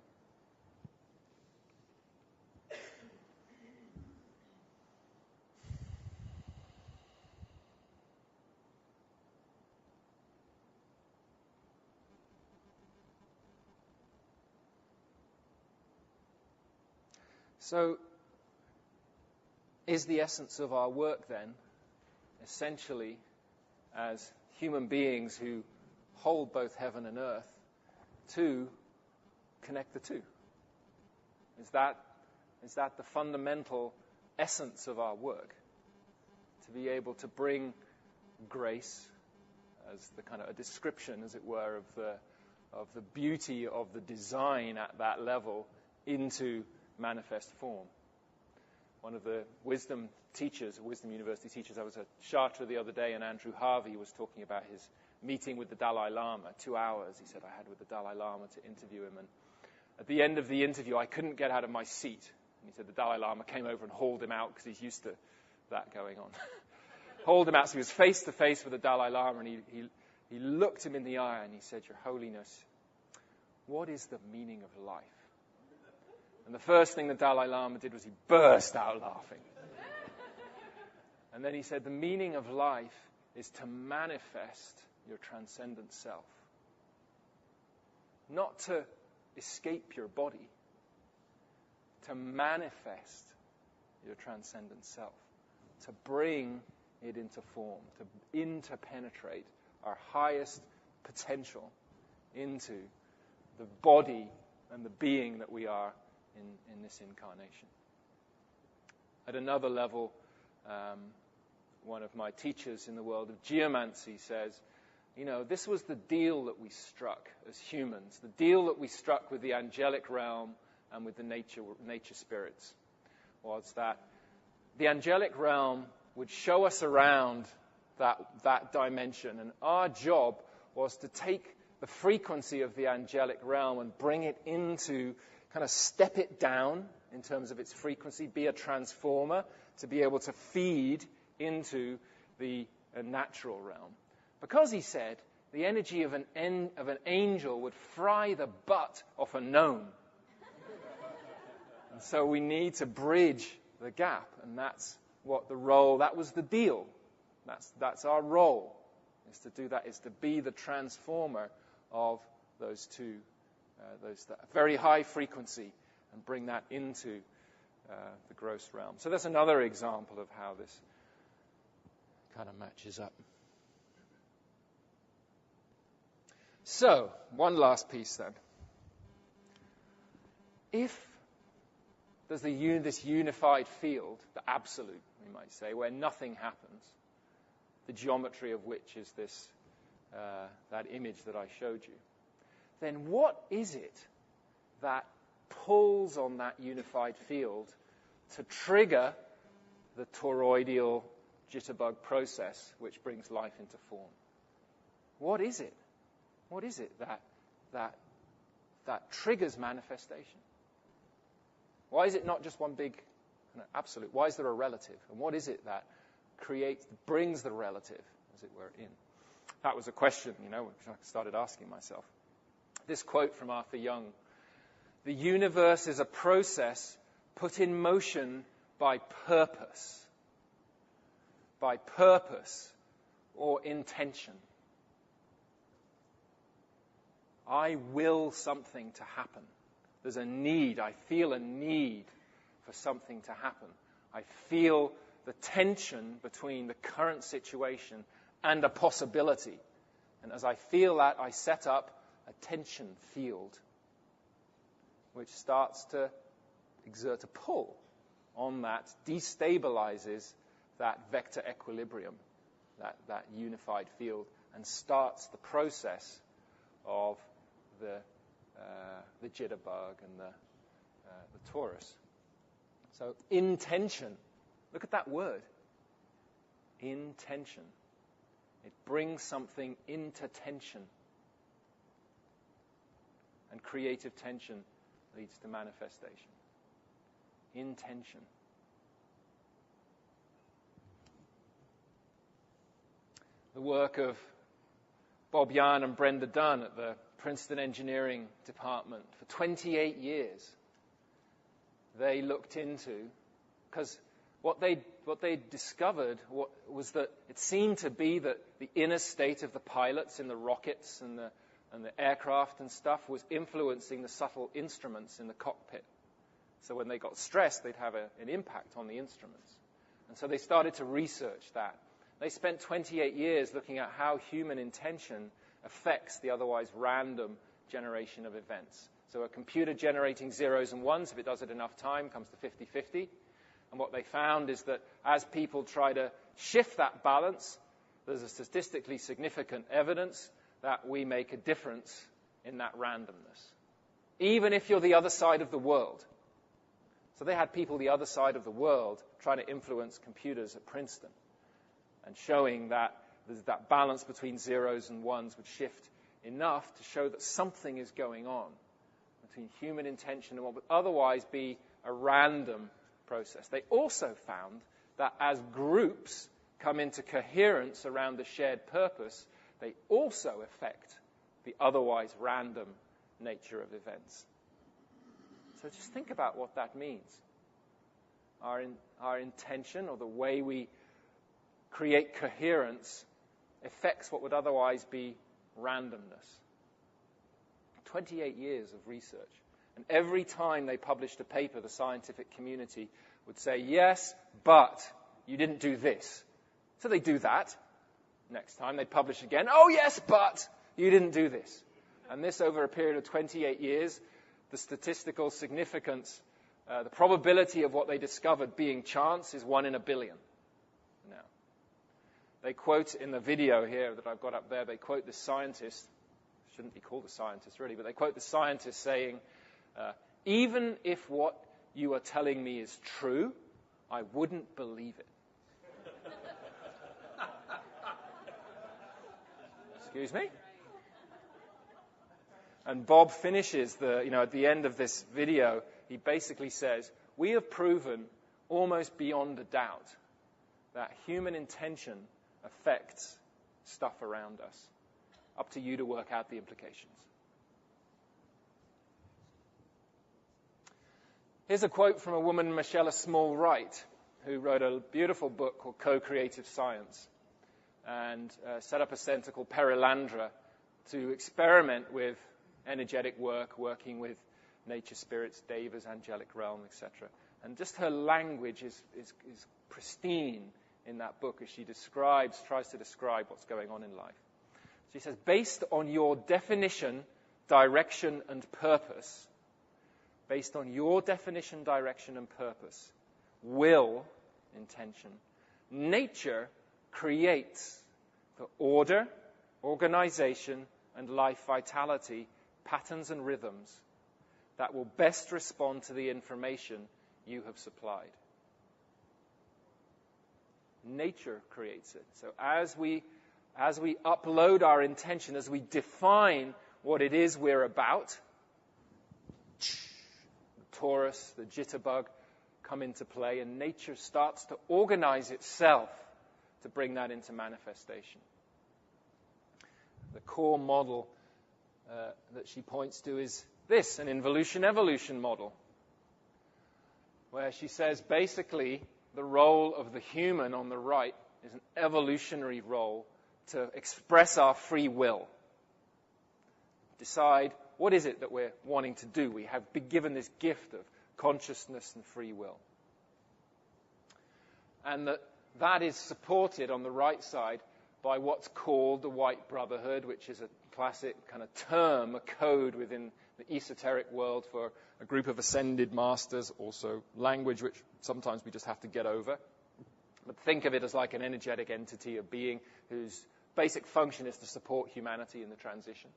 So, is the essence of our work then essentially as human beings who hold both heaven and earth to connect the two? Is that the fundamental essence of our work? To be able to bring grace as the kind of a description, as it were, of the beauty of the design at that level into manifest form. One of the wisdom university teachers, I was at Chartres the other day, and Andrew Harvey was talking about his meeting with the Dalai Lama, 2 hours, he said, I had with the Dalai Lama to interview him. And at the end of the interview, I couldn't get out of my seat. And he said the Dalai Lama came over and hauled him out, because he's used to that going on. Hauled him out, so he was face to face with the Dalai Lama, and he looked him in the eye, and he said, Your Holiness, what is the meaning of life? And the first thing the Dalai Lama did was he burst out laughing. And then he said, the meaning of life is to manifest your transcendent self. Not to escape your body. To manifest your transcendent self. To bring it into form. To interpenetrate our highest potential into the body and the being that we are in this incarnation. At another level, one of my teachers in the world of geomancy says, this was the deal that we struck as humans, the deal that we struck with the angelic realm and with the nature spirits, was that the angelic realm would show us around that dimension, and our job was to take the frequency of the angelic realm and bring it into, kind of step it down in terms of its frequency, be a transformer to be able to feed into the natural realm. Because, he said, the energy of an angel would fry the butt off a gnome. And so we need to bridge the gap, and that's what the role, that was the deal. That's our role, is to do that, is to be the transformer of those two, that very high frequency, and bring that into the gross realm. So that's another example of how this kind of matches up. So, one last piece then. If there's this unified field, the absolute, we might say, where nothing happens, the geometry of which is this that image that I showed you, then what is it that pulls on that unified field to trigger the toroidal jitterbug process which brings life into form? What is it? What is it that triggers manifestation? Why is it not just one big absolute? Why is there a relative? And what is it that brings the relative, as it were, in? That was a question, which I started asking myself. This quote from Arthur Young: "The universe is a process put in motion by purpose or intention. I will something to happen. There's a need. I feel a need for something to happen. I feel the tension between the current situation and a possibility. And as I feel that, I set up a tension field which starts to exert a pull on that, destabilizes that vector equilibrium, that unified field, and starts the process of the jitterbug and the torus." So intention, look at that word, intention. It brings something into tension. And creative tension leads to manifestation. Intention. The work of Bob Yarn and Brenda Dunn at the Princeton Engineering Department for 28 years. They looked into, because what they discovered was that it seemed to be that the inner state of the pilots in the rockets and the aircraft and stuff was influencing the subtle instruments in the cockpit. So when they got stressed, they'd have an impact on the instruments. And so they started to research that. They spent 28 years looking at how human intention affects the otherwise random generation of events. So a computer generating zeros and ones, if it does it enough time, comes to 50-50. And what they found is that as people try to shift that balance, there's a statistically significant evidence that we make a difference in that randomness, even if you're the other side of the world. So they had people the other side of the world trying to influence computers at Princeton and showing that there's that balance between zeros and ones would shift enough to show that something is going on between human intention and what would otherwise be a random process. They also found that as groups come into coherence around the shared purpose, they also affect the otherwise random nature of events. So just think about what that means. Our intention, or the way we create coherence, affects what would otherwise be randomness. 28 years of research. And every time they published a paper, the scientific community would say, yes, but you didn't do this. So they do that. Next time they publish again, oh yes, but you didn't do this. And this over a period of 28 years, the statistical significance, the probability of what they discovered being chance is 1 in a billion. Now, they quote in the video here that I've got up there, they quote the scientist, shouldn't be called a scientist really, but they quote the scientist saying, Even if what you are telling me is true, I wouldn't believe it. Excuse me? And Bob finishes at the end of this video, he basically says, we have proven almost beyond a doubt that human intention affects stuff around us. Up to you to work out the implications. Here's a quote from a woman, Michelle Small-Wright, who wrote a beautiful book called Co-Creative Science and set up a center called Perilandra to experiment with energetic work, working with nature spirits, devas, angelic realm, etc. And just her language is pristine in that book as she tries to describe what's going on in life. She says, based on your definition, direction, and purpose, will, intention, nature creates the order, organization, and life vitality, patterns and rhythms that will best respond to the information you have supplied. Nature creates it. So as we upload our intention, as we define what it is we're about, the Taurus, the jitterbug come into play, and nature starts to organize itself to bring that into manifestation. The core model that she points to is this, an involution-evolution model, where she says basically the role of the human on the right is an evolutionary role to express our free will. Decide what is it that we're wanting to do. We have been given this gift of consciousness and free will. And that is supported on the right side by what's called the White Brotherhood, which is a classic kind of term, a code within the esoteric world for a group of ascended masters, also language which sometimes we just have to get over. But think of it as like an energetic entity, a being whose basic function is to support humanity in the transition.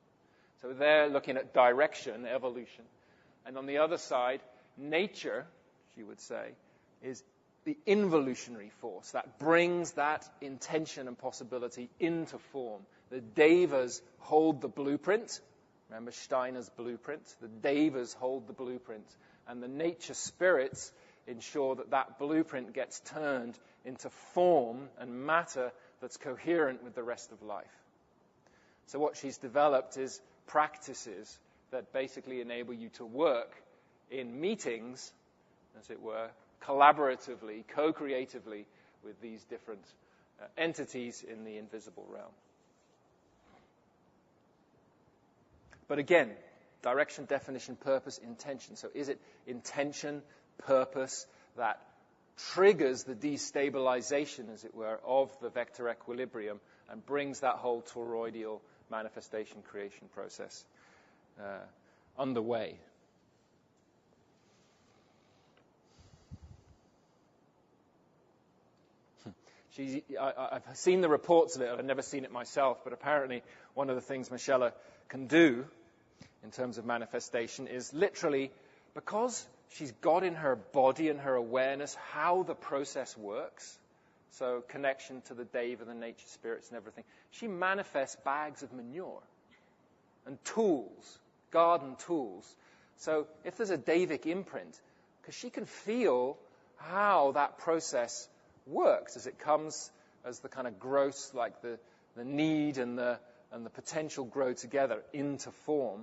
So they're looking at direction, evolution. And on the other side, nature, she would say, is the involutionary force that brings that intention and possibility into form. The devas hold the blueprint. Remember Steiner's blueprint? The devas hold the blueprint. And the nature spirits ensure that that blueprint gets turned into form and matter that's coherent with the rest of life. So what she's developed is practices that basically enable you to work in meetings, as it were, collaboratively, co-creatively with these different entities in the invisible realm. But again, direction, definition, purpose, intention. So is it intention, purpose that triggers the destabilization, as it were, of the vector equilibrium and brings that whole toroidal manifestation creation process underway? I've seen the reports of it, I've never seen it myself, but apparently one of the things Michelle can do in terms of manifestation is literally, because she's got in her body and her awareness how the process works, so connection to the deva, the nature spirits and everything, she manifests bags of manure and tools, garden tools. So if there's a devic imprint, because she can feel how that process works as it comes, as the kind of growth, like the need and the potential grow together into form,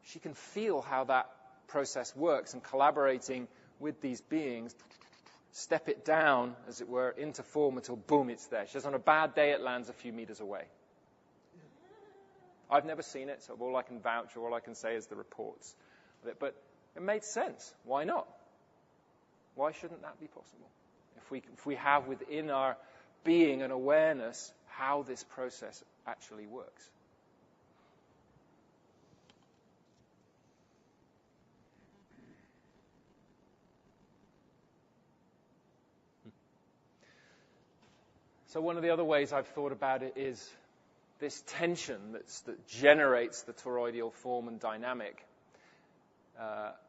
she can feel how that process works, and collaborating with these beings, step it down, as it were, into form until, boom, it's there. She says on a bad day it lands a few meters away. I've never seen it, so all I can vouch, or all I can say is the reports of it. But it made sense. Why not? Why shouldn't that be possible? If we have within our being an awareness how this process actually works. So one of the other ways I've thought about it is this tension that generates the toroidal form and dynamic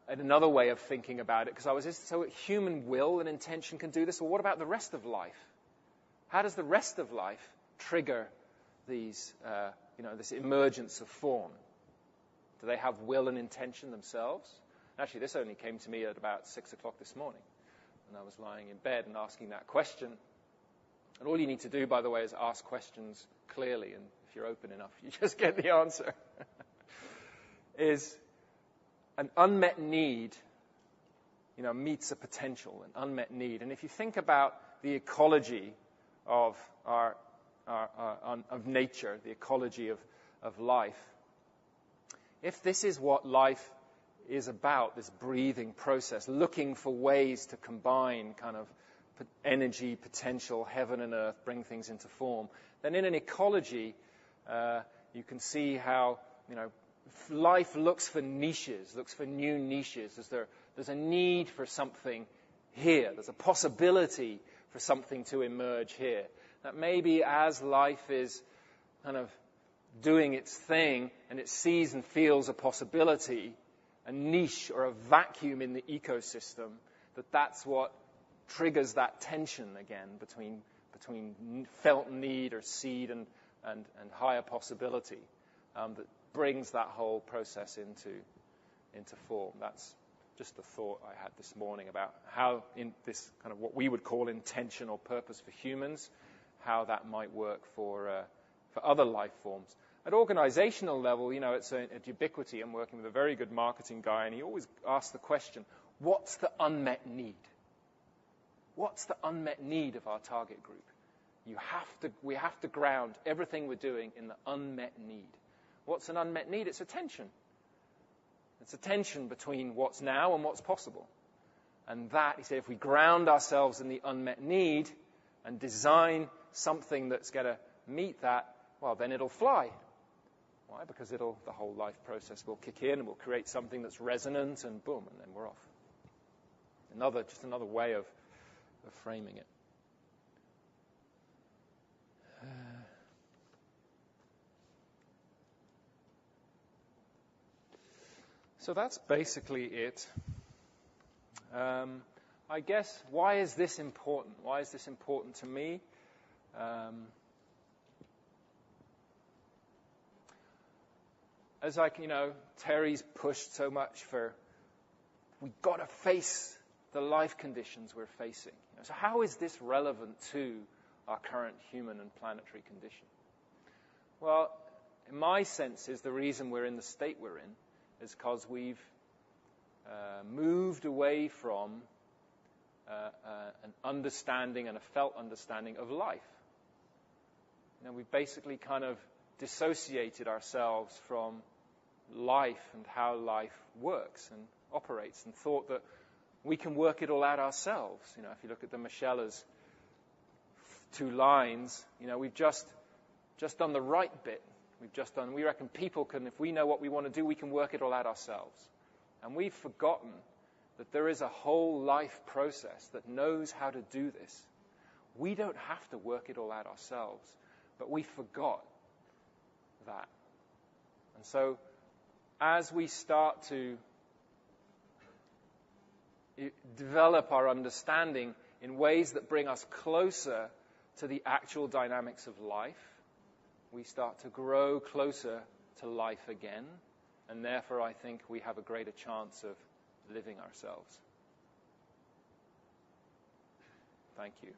another way of thinking about it, because I was just, so human will and intention can do this. Well, what about the rest of life? How does the rest of life trigger these, this emergence of form? Do they have will and intention themselves? Actually, this only came to me at about 6 o'clock this morning, and I was lying in bed and asking that question. And all you need to do, by the way, is ask questions clearly, and if you're open enough, you just get the answer. Is an unmet need, meets a potential, an unmet need. And if you think about the ecology of of nature, the ecology of life, if this is what life is about, this breathing process, looking for ways to combine kind of energy, potential, heaven and earth, bring things into form, then in an ecology, you can see how, life looks for niches, looks for new niches. There's a need for something here. There's a possibility for something to emerge here. That maybe as life is kind of doing its thing and it sees and feels a possibility, a niche or a vacuum in the ecosystem, that's what triggers that tension again between felt need or seed and higher possibility, that brings that whole process into form. That's just a thought I had this morning about how in this kind of what we would call intentional purpose for humans, how that might work for other life forms. At organizational level, it's at Ubiquity. I'm working with a very good marketing guy, and he always asks the question, what's the unmet need? What's the unmet need of our target group? We have to ground everything we're doing in the unmet need. What's an unmet need? It's a tension. It's a tension between what's now and what's possible. And that, he said, if we ground ourselves in the unmet need and design something that's going to meet that, well, then it'll fly. Why? Because the whole life process will kick in and we'll create something that's resonant, and boom, and then we're off. Just another way of framing it. So that's basically it. I guess, why is this important? Why is this important to me? As Terry's pushed so much for, we've got to face the life conditions we're facing. So how is this relevant to our current human and planetary condition? Well, in my sense, is the reason we're in the state we're in is because we've moved away from an understanding and a felt understanding of life. We've basically kind of dissociated ourselves from life and how life works and operates, and thought that we can work it all out ourselves. If you look at the Michela's 2 lines, we've just done the right bit. We reckon people can, if we know what we want to do, we can work it all out ourselves. And we've forgotten that there is a whole life process that knows how to do this. We don't have to work it all out ourselves, but we forgot that. And so as we start to develop our understanding in ways that bring us closer to the actual dynamics of life, we start to grow closer to life again, and therefore I think we have a greater chance of living ourselves. Thank you.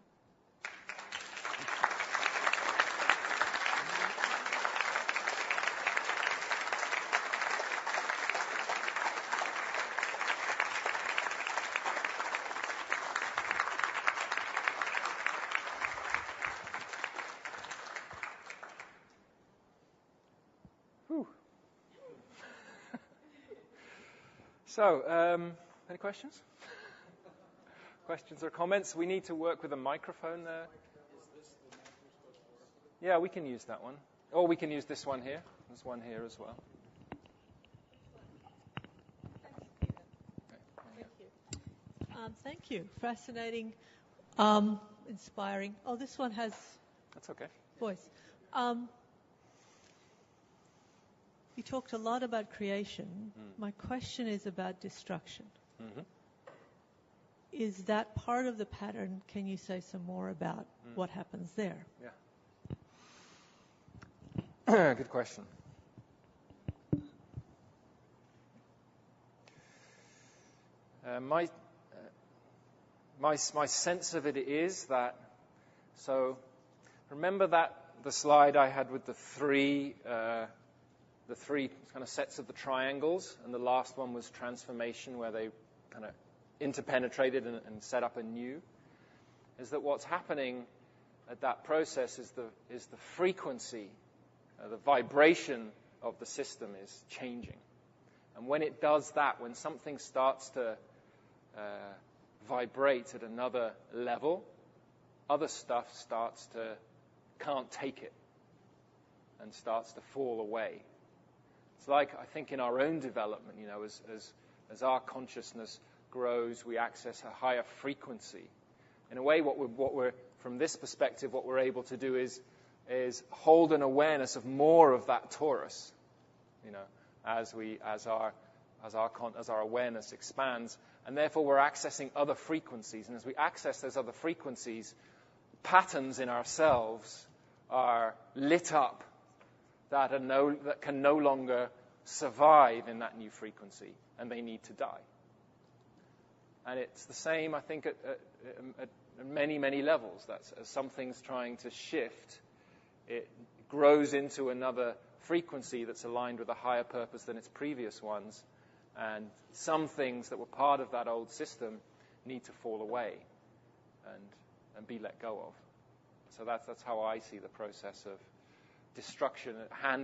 So, any questions? Questions or comments? We need to work with a microphone there. Yeah, we can use that one. Or we can use this one here. There's one here as well. Thank you. Fascinating, inspiring. Oh, this one has... That's okay. Voice. You talked a lot about creation. My question is about destruction. Mm-hmm. Is that part of the pattern? Can you say some more about what happens there? Yeah. Good question. My sense of it is that, so remember that the slide I had with the three kind of sets of the triangles, and the last one was transformation, where they kind of interpenetrated and set up a new, is that what's happening at that process is the frequency, the vibration of the system is changing. And when it does that, when something starts to vibrate at another level, other stuff can't take it and starts to fall away. It's like, I think, in our own development, as our consciousness grows, we access a higher frequency. In a way, what we're from this perspective, what we're able to do is hold an awareness of more of that torus, as our awareness expands, and therefore we're accessing other frequencies. And as we access those other frequencies, patterns in ourselves are lit up that can no longer survive in that new frequency, and they need to die. And it's the same, I think, at many, many levels. That's as something's trying to shift, it grows into another frequency that's aligned with a higher purpose than its previous ones. And some things that were part of that old system need to fall away and be let go of. So that's how I see the process of destruction,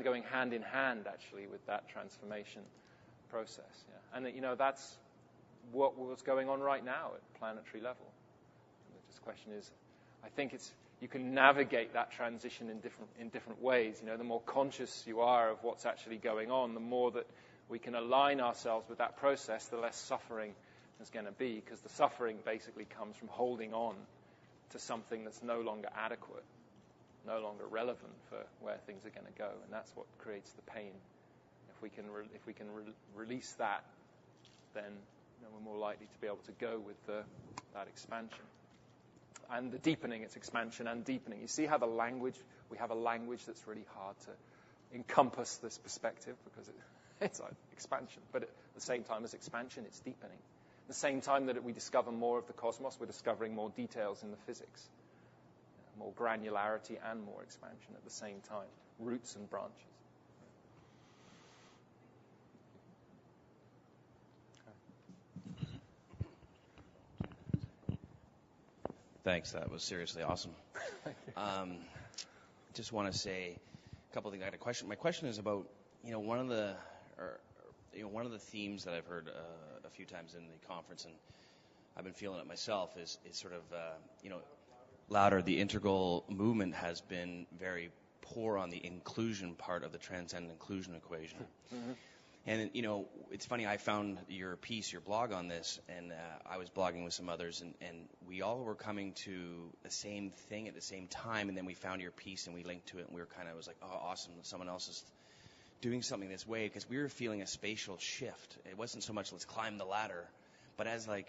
going hand in hand, actually, with that transformation process. Yeah. And that's what's going on right now at planetary level. And the question is, I think you can navigate that transition in different ways. The more conscious you are of what's actually going on, the more that we can align ourselves with that process, the less suffering there's going to be, because the suffering basically comes from holding on to something that's no longer adequate, no longer relevant for where things are going to go, and that's what creates the pain. If we can release that, then we're more likely to be able to go with that expansion. And the deepening, it's expansion and deepening. You see how we have a language that's really hard to encompass this perspective, because it's like expansion, but at the same time as expansion, it's deepening. At the same time that we discover more of the cosmos, we're discovering more details in the physics, more granularity and more expansion at the same time, roots and branches. Thanks. That was seriously awesome. Just want to say a couple of things. I had a question. My question is about one of the themes that I've heard a few times in the conference, and I've been feeling it myself, is sort of louder. The integral movement has been very poor on the inclusion part of the transcendent inclusion equation. Mm-hmm. And, it's funny, I found your piece, your blog on this, and I was blogging with some others, and we all were coming to the same thing at the same time, and then we found your piece and we linked to it, and it was like, oh, awesome, someone else is doing something this way, because we were feeling a spatial shift. It wasn't so much let's climb the ladder, but as the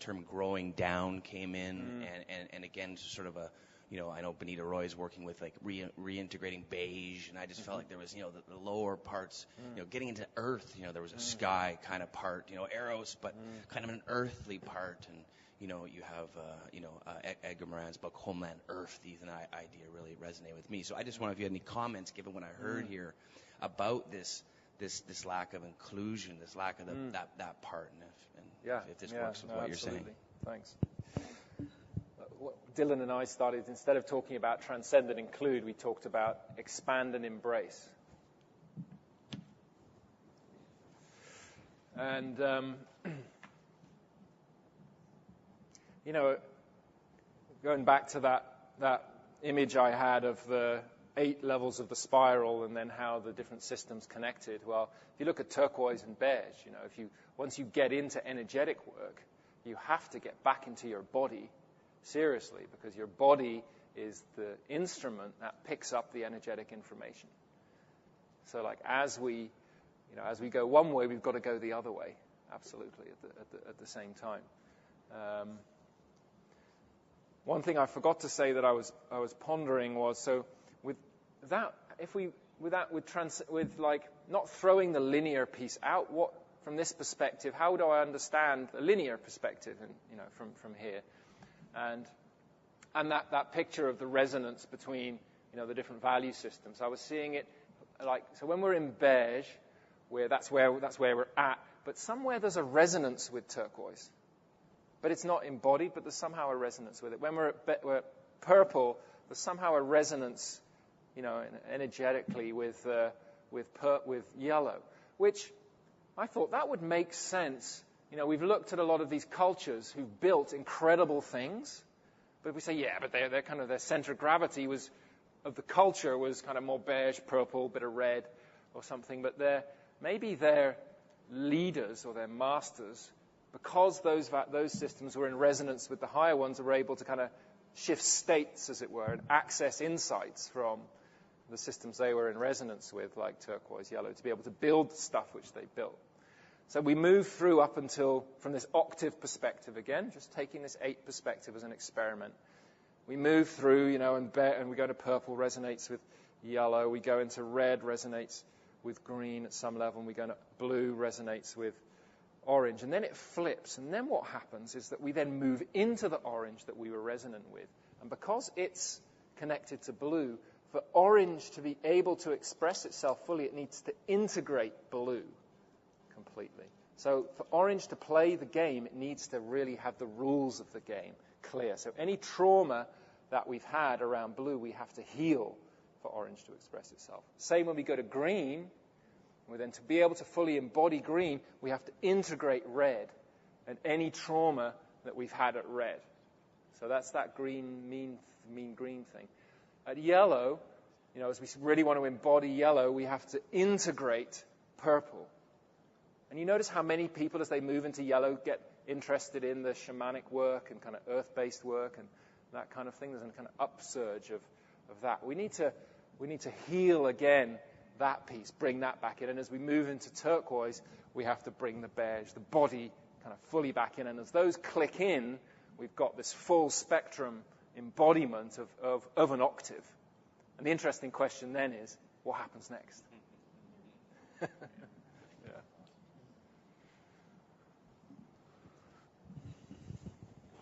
term growing down came in, and again, sort of I know Benita Roy's working with reintegrating beige, and I just felt like there was, the lower parts, getting into earth, there was a sky kind of part, Eros, but kind of an earthly part, and, you have, Edgar Morin's book, Homeland Earth, the idea really resonated with me. So I just wonder if you had any comments, given what I heard here, about this lack of inclusion, this lack of that part, and if this works with what absolutely. You're saying. Thanks. Dylan and I started, instead of talking about transcend and include, we talked about expand and embrace. And, going back to that image I had of the 8 levels of the spiral and then how the different systems connected, well, if you look at turquoise and beige, once you get into energetic work, you have to get back into your body seriously, because your body is the instrument that picks up the energetic information. So as we as we go one way, we've got to go the other way, absolutely, at the same time. One thing I forgot to say that I was pondering was, so with that, with not throwing the linear piece out, what from this perspective, how do I understand the linear perspective, and from here, and that picture of the resonance between the different value systems. I was seeing it so when we're in beige, that's where we're at, but somewhere there's a resonance with turquoise. But it's not embodied, but there's somehow a resonance with it. When we're at purple, there's somehow a resonance, energetically with yellow, which I thought that would make sense. We've looked at a lot of these cultures who've built incredible things, but we say, yeah, but they're kind of, their center of gravity of the culture was kind of more beige, purple, bit of red or something, but maybe their leaders or their masters, because those systems were in resonance with the higher ones, were able to kind of shift states, as it were, and access insights from the systems they were in resonance with, like turquoise, yellow, to be able to build stuff which they built. So we move through up until, from this octave perspective again, just taking this 8 perspective as an experiment. We move through, and we go to purple, resonates with yellow. We go into red, resonates with green at some level, and we go into blue, resonates with orange, and then it flips, and then what happens is that we then move into the orange that we were resonant with, and because it's connected to blue, for orange to be able to express itself fully, it needs to integrate blue completely. So for orange to play the game, it needs to really have the rules of the game clear. So any trauma that we've had around blue, we have to heal for orange to express itself. Same when we go to green. Then to be able to fully embody green, we have to integrate red and any trauma that we've had at red. So that's that green, mean green thing. At yellow, as we really want to embody yellow, we have to integrate purple. And you notice how many people, as they move into yellow, get interested in the shamanic work and kind of earth-based work and that kind of thing. There's a kind of upsurge of that. We need to heal again that piece, bring that back in. And as we move into turquoise, we have to bring the beige, the body, kind of fully back in. And as those click in, we've got this full spectrum embodiment of an octave. And the interesting question then is, what happens next? Yeah.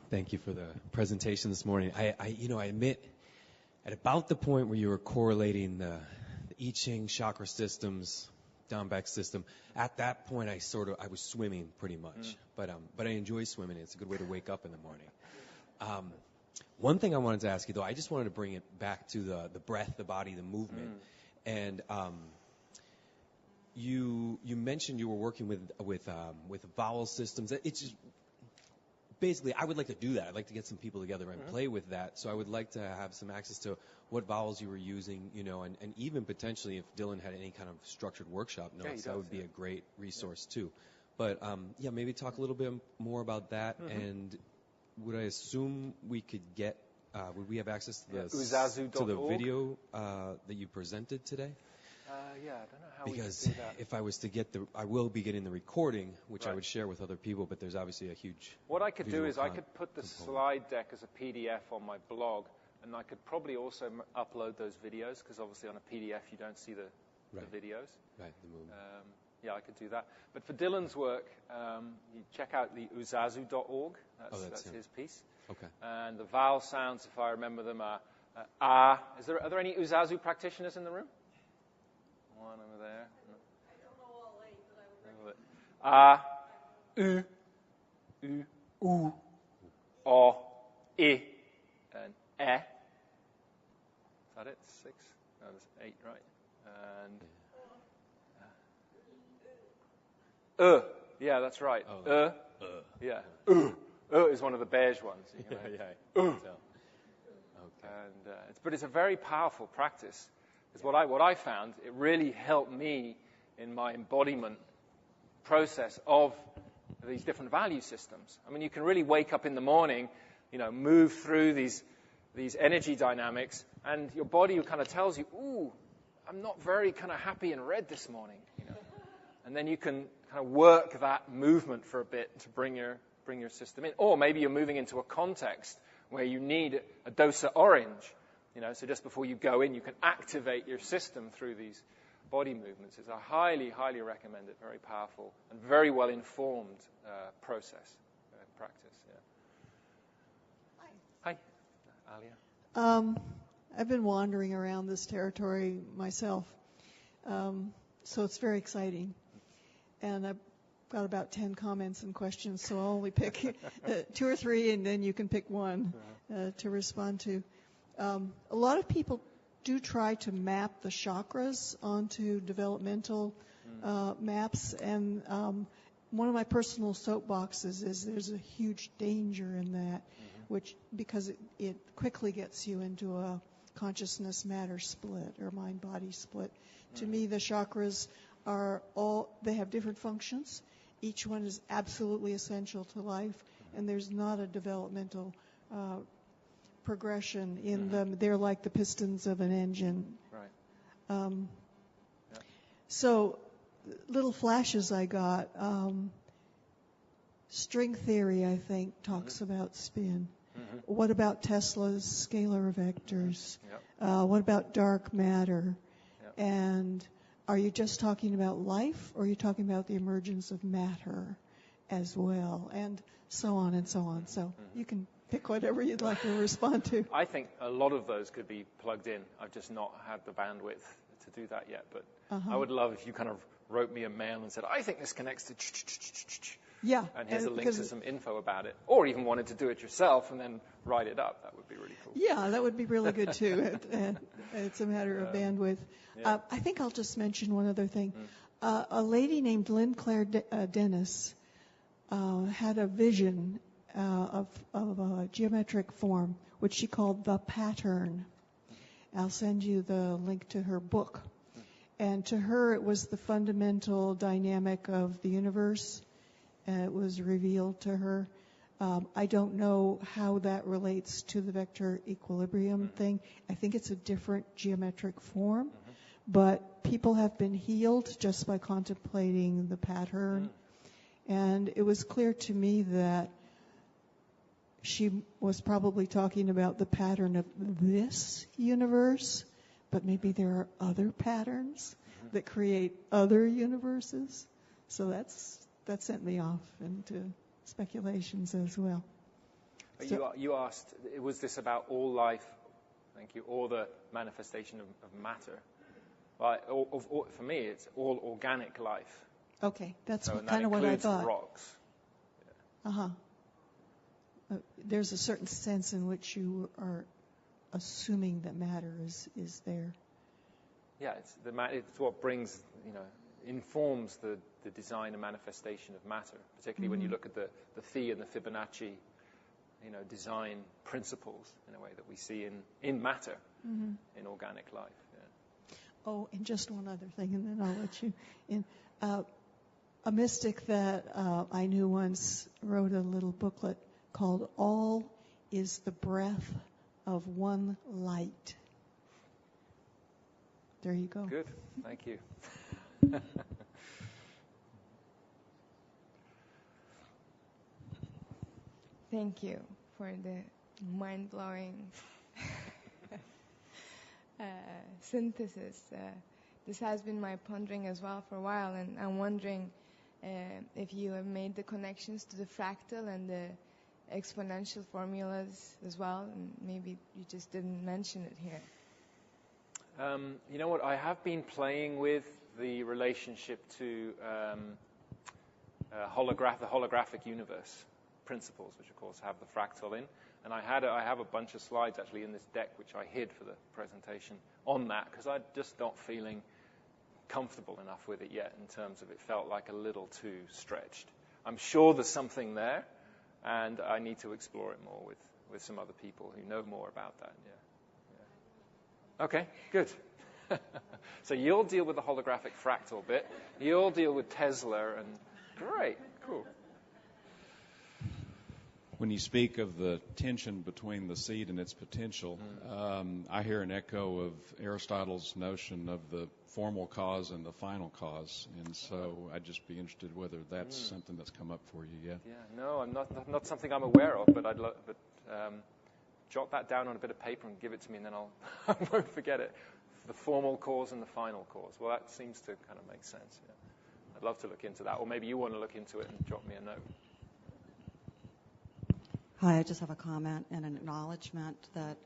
Thank you for the presentation this morning. I admit, at about the point where you were correlating the I Ching chakra systems, Downback system, at that point I was swimming pretty much. But I enjoy swimming. It's a good way to wake up in the morning. One thing I wanted to ask you, though, I just wanted to bring it back to the breath, the body, the movement. And you mentioned you were working with vowel systems. It's just basically, I would like to do that. I'd like to get some people together and play with that. So I would like to have some access to what vowels you were using, and even potentially if Dylan had any kind of structured workshop notes, that would be a great resource too. But maybe talk a little bit more about that. And would I assume we could get, would we have access to the video that you presented today? I don't know how because we could do that. If I was to get I will be getting the recording, which I would share with other people, but there's obviously a huge. What I could do is I could put the slide deck as a PDF on my blog, and I could probably also upload those videos, because obviously on a PDF you don't see the videos. Right, the movement. I could do that. But for Dylan's work, you check out the uzazu.org. That's his piece. Okay. And the vowel sounds, if I remember them, are ah. Are there any uzazu practitioners in the room? One over there. I don't know all 8, but I would recommend. U, o, I, and e. Is that it? 6? No, there's 8, right? And yeah, that's right. Yeah. Is one of the beige ones. Okay. But it's a very powerful practice. Because what I found, it really helped me in my embodiment process of these different value systems. I mean, you can really wake up in the morning, move through these energy dynamics, and your body kind of tells you, ooh, I'm not very kind of happy and red this morning. And then you can kind of work that movement for a bit to bring your system in. Or maybe you're moving into a context where you need a dosa orange. So just before you go in, you can activate your system through these body movements. It's a highly, highly recommended, very powerful, and very well-informed practice. Yeah. Hi, Alia. I've been wandering around this territory myself, so it's very exciting. And I've got about 10 comments and questions, so I'll only pick 2 or 3, and then you can pick one to respond to. A lot of people do try to map the chakras onto developmental maps, and one of my personal soapboxes is there's a huge danger in that, because it quickly gets you into a consciousness matter split or mind body split. To me, the chakras they have different functions. Each one is absolutely essential to life, and there's not a developmental progression in them. They're like the pistons of an engine. Right. So, little flashes I got. String theory, I think, talks about spin. What about Tesla's scalar vectors? What about dark matter? And are you just talking about life, or are you talking about the emergence of matter as well? And so on and so on. So you can pick whatever you'd like to respond to. I think a lot of those could be plugged in. I've just not had the bandwidth to do that yet. But I would love if you kind of wrote me a mail and said, I think this connects to yeah, and here's a link to some info about it. Or even wanted to do it yourself and then write it up. That would be really cool. Yeah, that would be really good too. It's a matter of bandwidth. Yeah. I think I'll just mention one other thing. A lady named Lynn Claire Dennis had a vision of a geometric form, which she called the pattern. I'll send you the link to her book. And to her, it was the fundamental dynamic of the universe. It was revealed to her. I don't know how that relates to the vector equilibrium thing. I think it's a different geometric form. But people have been healed just by contemplating the pattern. And it was clear to me that she was probably talking about the pattern of this universe, but maybe there are other patterns that create other universes. So that sent me off into speculations as well. You asked, was this about all life? Thank you. Or the manifestation of matter? Well, for me, it's all organic life. Okay, that's kind of what I thought. Rocks. Yeah. There's a certain sense in which you are assuming that matter is there. Yeah, it's what brings, informs the design and manifestation of matter, particularly when you look at the Phi and the Fibonacci, design principles in a way that we see in matter, in organic life. Yeah. Oh, and just one other thing, and then I'll let you in. A mystic that I knew once wrote a little booklet called All is the Breath of One Light. There you go. Good. Thank you. Thank you for the mind-blowing synthesis. This has been my pondering as well for a while, and I'm wondering if you have made the connections to the fractal and the exponential formulas as well, and maybe you just didn't mention it here. You know what? I have been playing with the relationship to the holographic universe principles, which of course have the fractal in. And I have a bunch of slides actually in this deck, which I hid for the presentation on that, because I'm just not feeling comfortable enough with it yet in terms of it felt like a little too stretched. I'm sure there's something there, and I need to explore it more with some other people who know more about that. Yeah. Okay, good. So you'll deal with the holographic fractal bit. You'll deal with Tesla, and great, cool. When you speak of the tension between the seed and its potential, I hear an echo of Aristotle's notion of the formal cause and the final cause, and so I'd just be interested whether that's something that's come up for you yet. Yeah, no, I'm not something I'm aware of, but jot that down on a bit of paper and give it to me, and then I won't forget it. The formal cause and the final cause. Well, that seems to kind of make sense. Yeah. I'd love to look into that, or maybe you want to look into it and drop me a note. Hi, I just have a comment and an acknowledgement that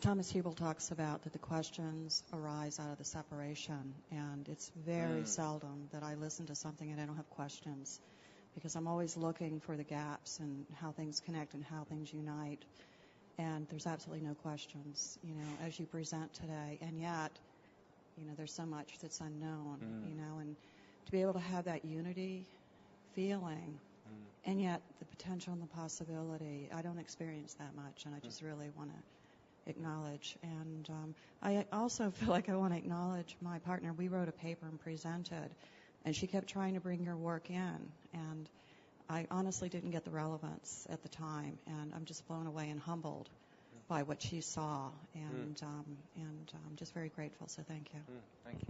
Thomas Hubel talks about that the questions arise out of the separation, and it's very seldom that I listen to something and I don't have questions, because I'm always looking for the gaps and how things connect and how things unite, and there's absolutely no questions, as you present today, and yet, there's so much that's unknown, and to be able to have that unity feeling. And yet, the potential and the possibility, I don't experience that much, and I just really want to acknowledge. And I also feel like I want to acknowledge my partner. We wrote a paper and presented, and she kept trying to bring her work in, and I honestly didn't get the relevance at the time, and I'm just blown away and humbled by what she saw, and I'm just very grateful, so thank you. Thank you.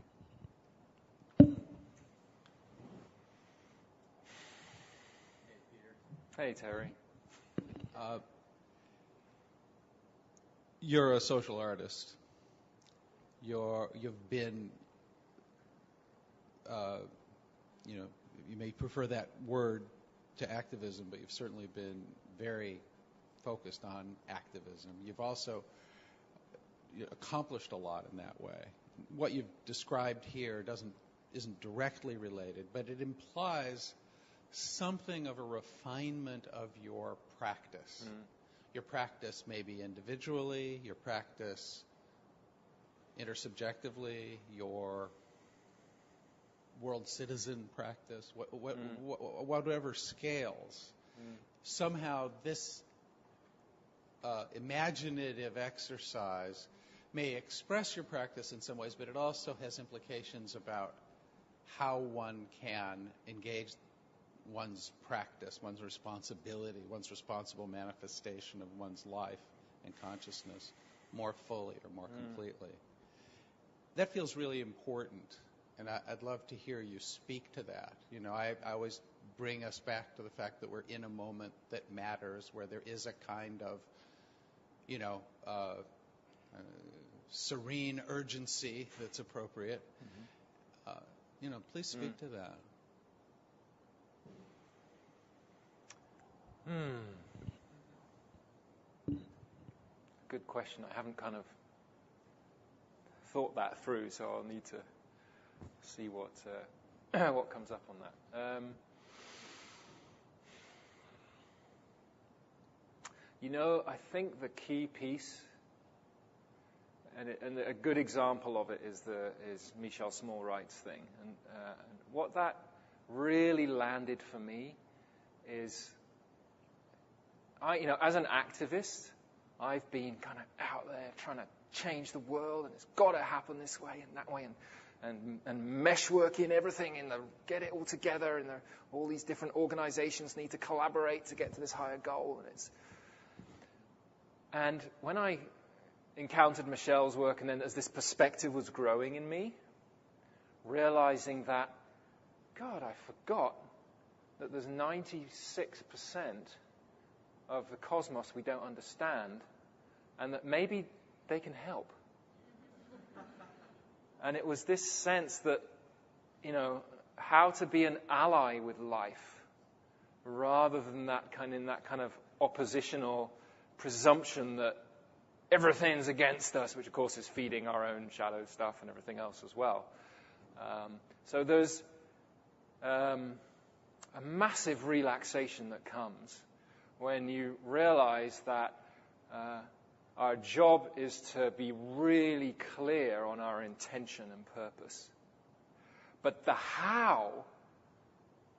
Hey, Terry. You're a social artist. You've been, you may prefer that word to activism, but you've certainly been very focused on activism. You've also accomplished a lot in that way. What you've described here isn't directly related, but it implies something of a refinement of your practice. Your practice maybe individually, your practice intersubjectively, your world citizen practice, whatever scales. Somehow this imaginative exercise may express your practice in some ways, but it also has implications about how one can engage one's practice, one's responsibility, one's responsible manifestation of one's life and consciousness more fully or more completely. That feels really important, and I'd love to hear you speak to that. I always bring us back to the fact that we're in a moment that matters, where there is a kind of, serene urgency that's appropriate. Please speak to that. Good question. I haven't kind of thought that through, so I'll need to see what comes up on that. I think the key piece, and a good example of it is Michel Smallwright's thing, and what that really landed for me is, as an activist, I've been kind of out there trying to change the world, and it's got to happen this way and that way, and mesh work in everything, get it all together, and all these different organizations need to collaborate to get to this higher goal. And when I encountered Michelle's work, and then as this perspective was growing in me, realizing that, God, I forgot that there's 96% of the cosmos we don't understand, and that maybe they can help. And it was this sense that, how to be an ally with life, rather than that kind of oppositional presumption that everything's against us, which of course is feeding our own shadow stuff and everything else as well. So there's a massive relaxation that comes when you realize that our job is to be really clear on our intention and purpose. But the how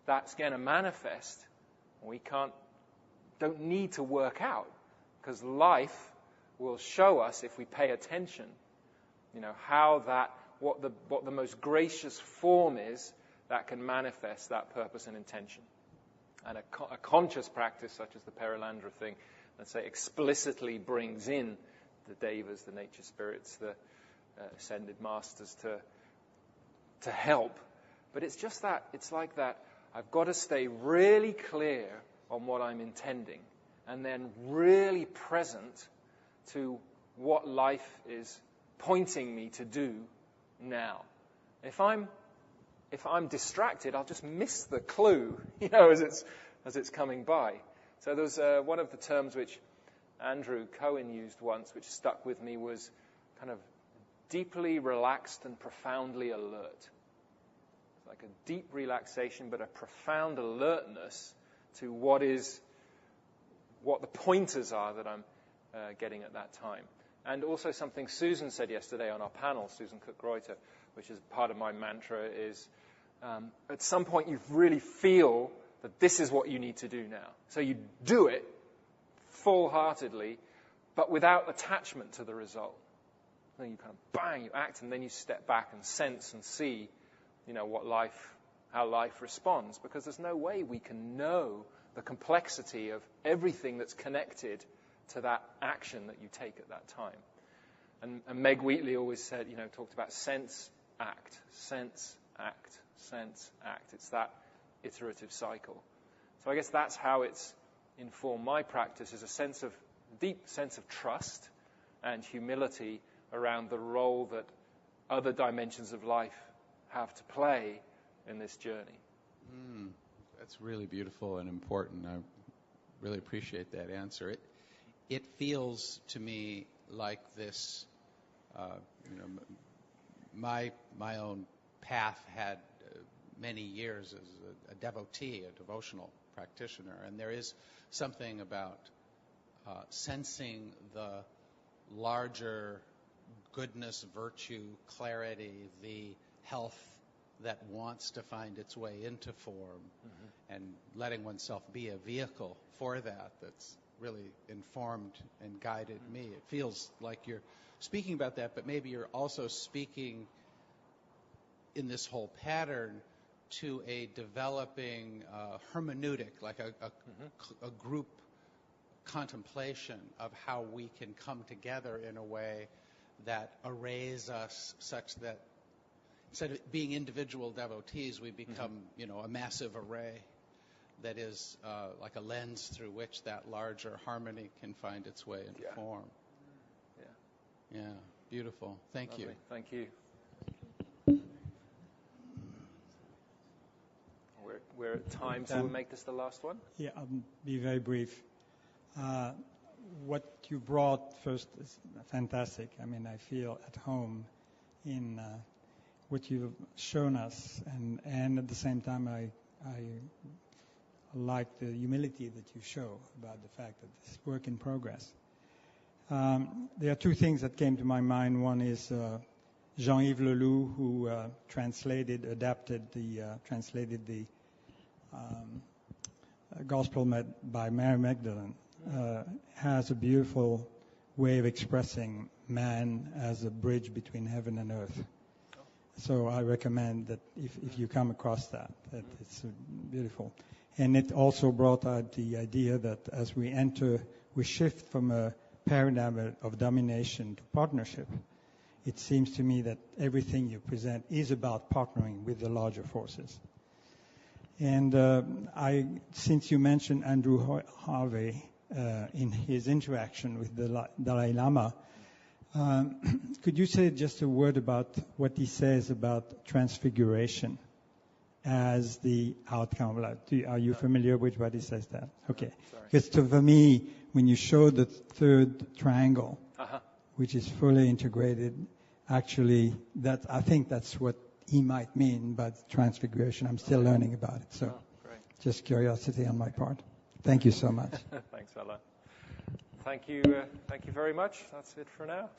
that's going to manifest, we don't need to work out, because life will show us, if we pay attention, what the most gracious form is that can manifest that purpose and intention. And a conscious practice, such as the Perilandra thing, let's say, explicitly brings in the devas, the nature spirits, the ascended masters to help. But it's just that, it's like that, I've got to stay really clear on what I'm intending, and then really present to what life is pointing me to do now. If I'm distracted, I'll just miss the clue, as it's coming by. So there's one of the terms which Andrew Cohen used once, which stuck with me, was kind of deeply relaxed and profoundly alert. It's like a deep relaxation, but a profound alertness to what the pointers are that I'm getting at that time. And also something Susan said yesterday on our panel, Susan Cook-Reuter, which is part of my mantra, is at some point you really feel that this is what you need to do now. So you do it full-heartedly, but without attachment to the result. Then you kind of bang, you act, and then you step back and sense and see, how life responds. Because there's no way we can know the complexity of everything that's connected to that action that you take at that time. And Meg Wheatley always said, talked about sense, act, sense, act, sense, act. It's that iterative cycle. So I guess that's how it's informed my practice, is a deep sense of trust and humility around the role that other dimensions of life have to play in this journey. That's really beautiful and important. I really appreciate that answer. It feels to me like this, my own path had many years as a devotee, a devotional practitioner, and there is something about sensing the larger goodness, virtue, clarity, the health that wants to find its way into form, and letting oneself be a vehicle for that's really informed and guided me. It feels like you're speaking about that, but maybe you're also speaking in this whole pattern to a developing hermeneutic, like a group contemplation of how we can come together in a way that arrays us such that instead of being individual devotees, we become, a massive array that is like a lens through which that larger harmony can find its way into form. Yeah, beautiful. Thank you. Thank you. We're at time, so we'll make this the last one. Yeah, I'll be very brief. What you brought first is fantastic. I mean, I feel at home in what you've shown us, and at the same time, I like the humility that you show about the fact that this is work in progress. There are two things that came to my mind. One is Jean-Yves Leloup, who translated the Gospel by Mary Magdalene, has a beautiful way of expressing man as a bridge between heaven and earth. So I recommend that if you come across that it's beautiful. And it also brought out the idea that as we shift from a paradigm of domination to partnership. It seems to me that everything you present is about partnering with the larger forces. And since you mentioned Andrew Harvey in his interaction with the Dalai Lama, could you say just a word about what he says about transfiguration as the outcome of life? Are you familiar with what he says there? Okay. Because for me, when you show the third triangle, which is fully integrated, actually, I think that's what he might mean by transfiguration. I'm still learning about it. So just curiosity on my part. Thank you so much. Thanks, Alain. Thank you very much. That's it for now.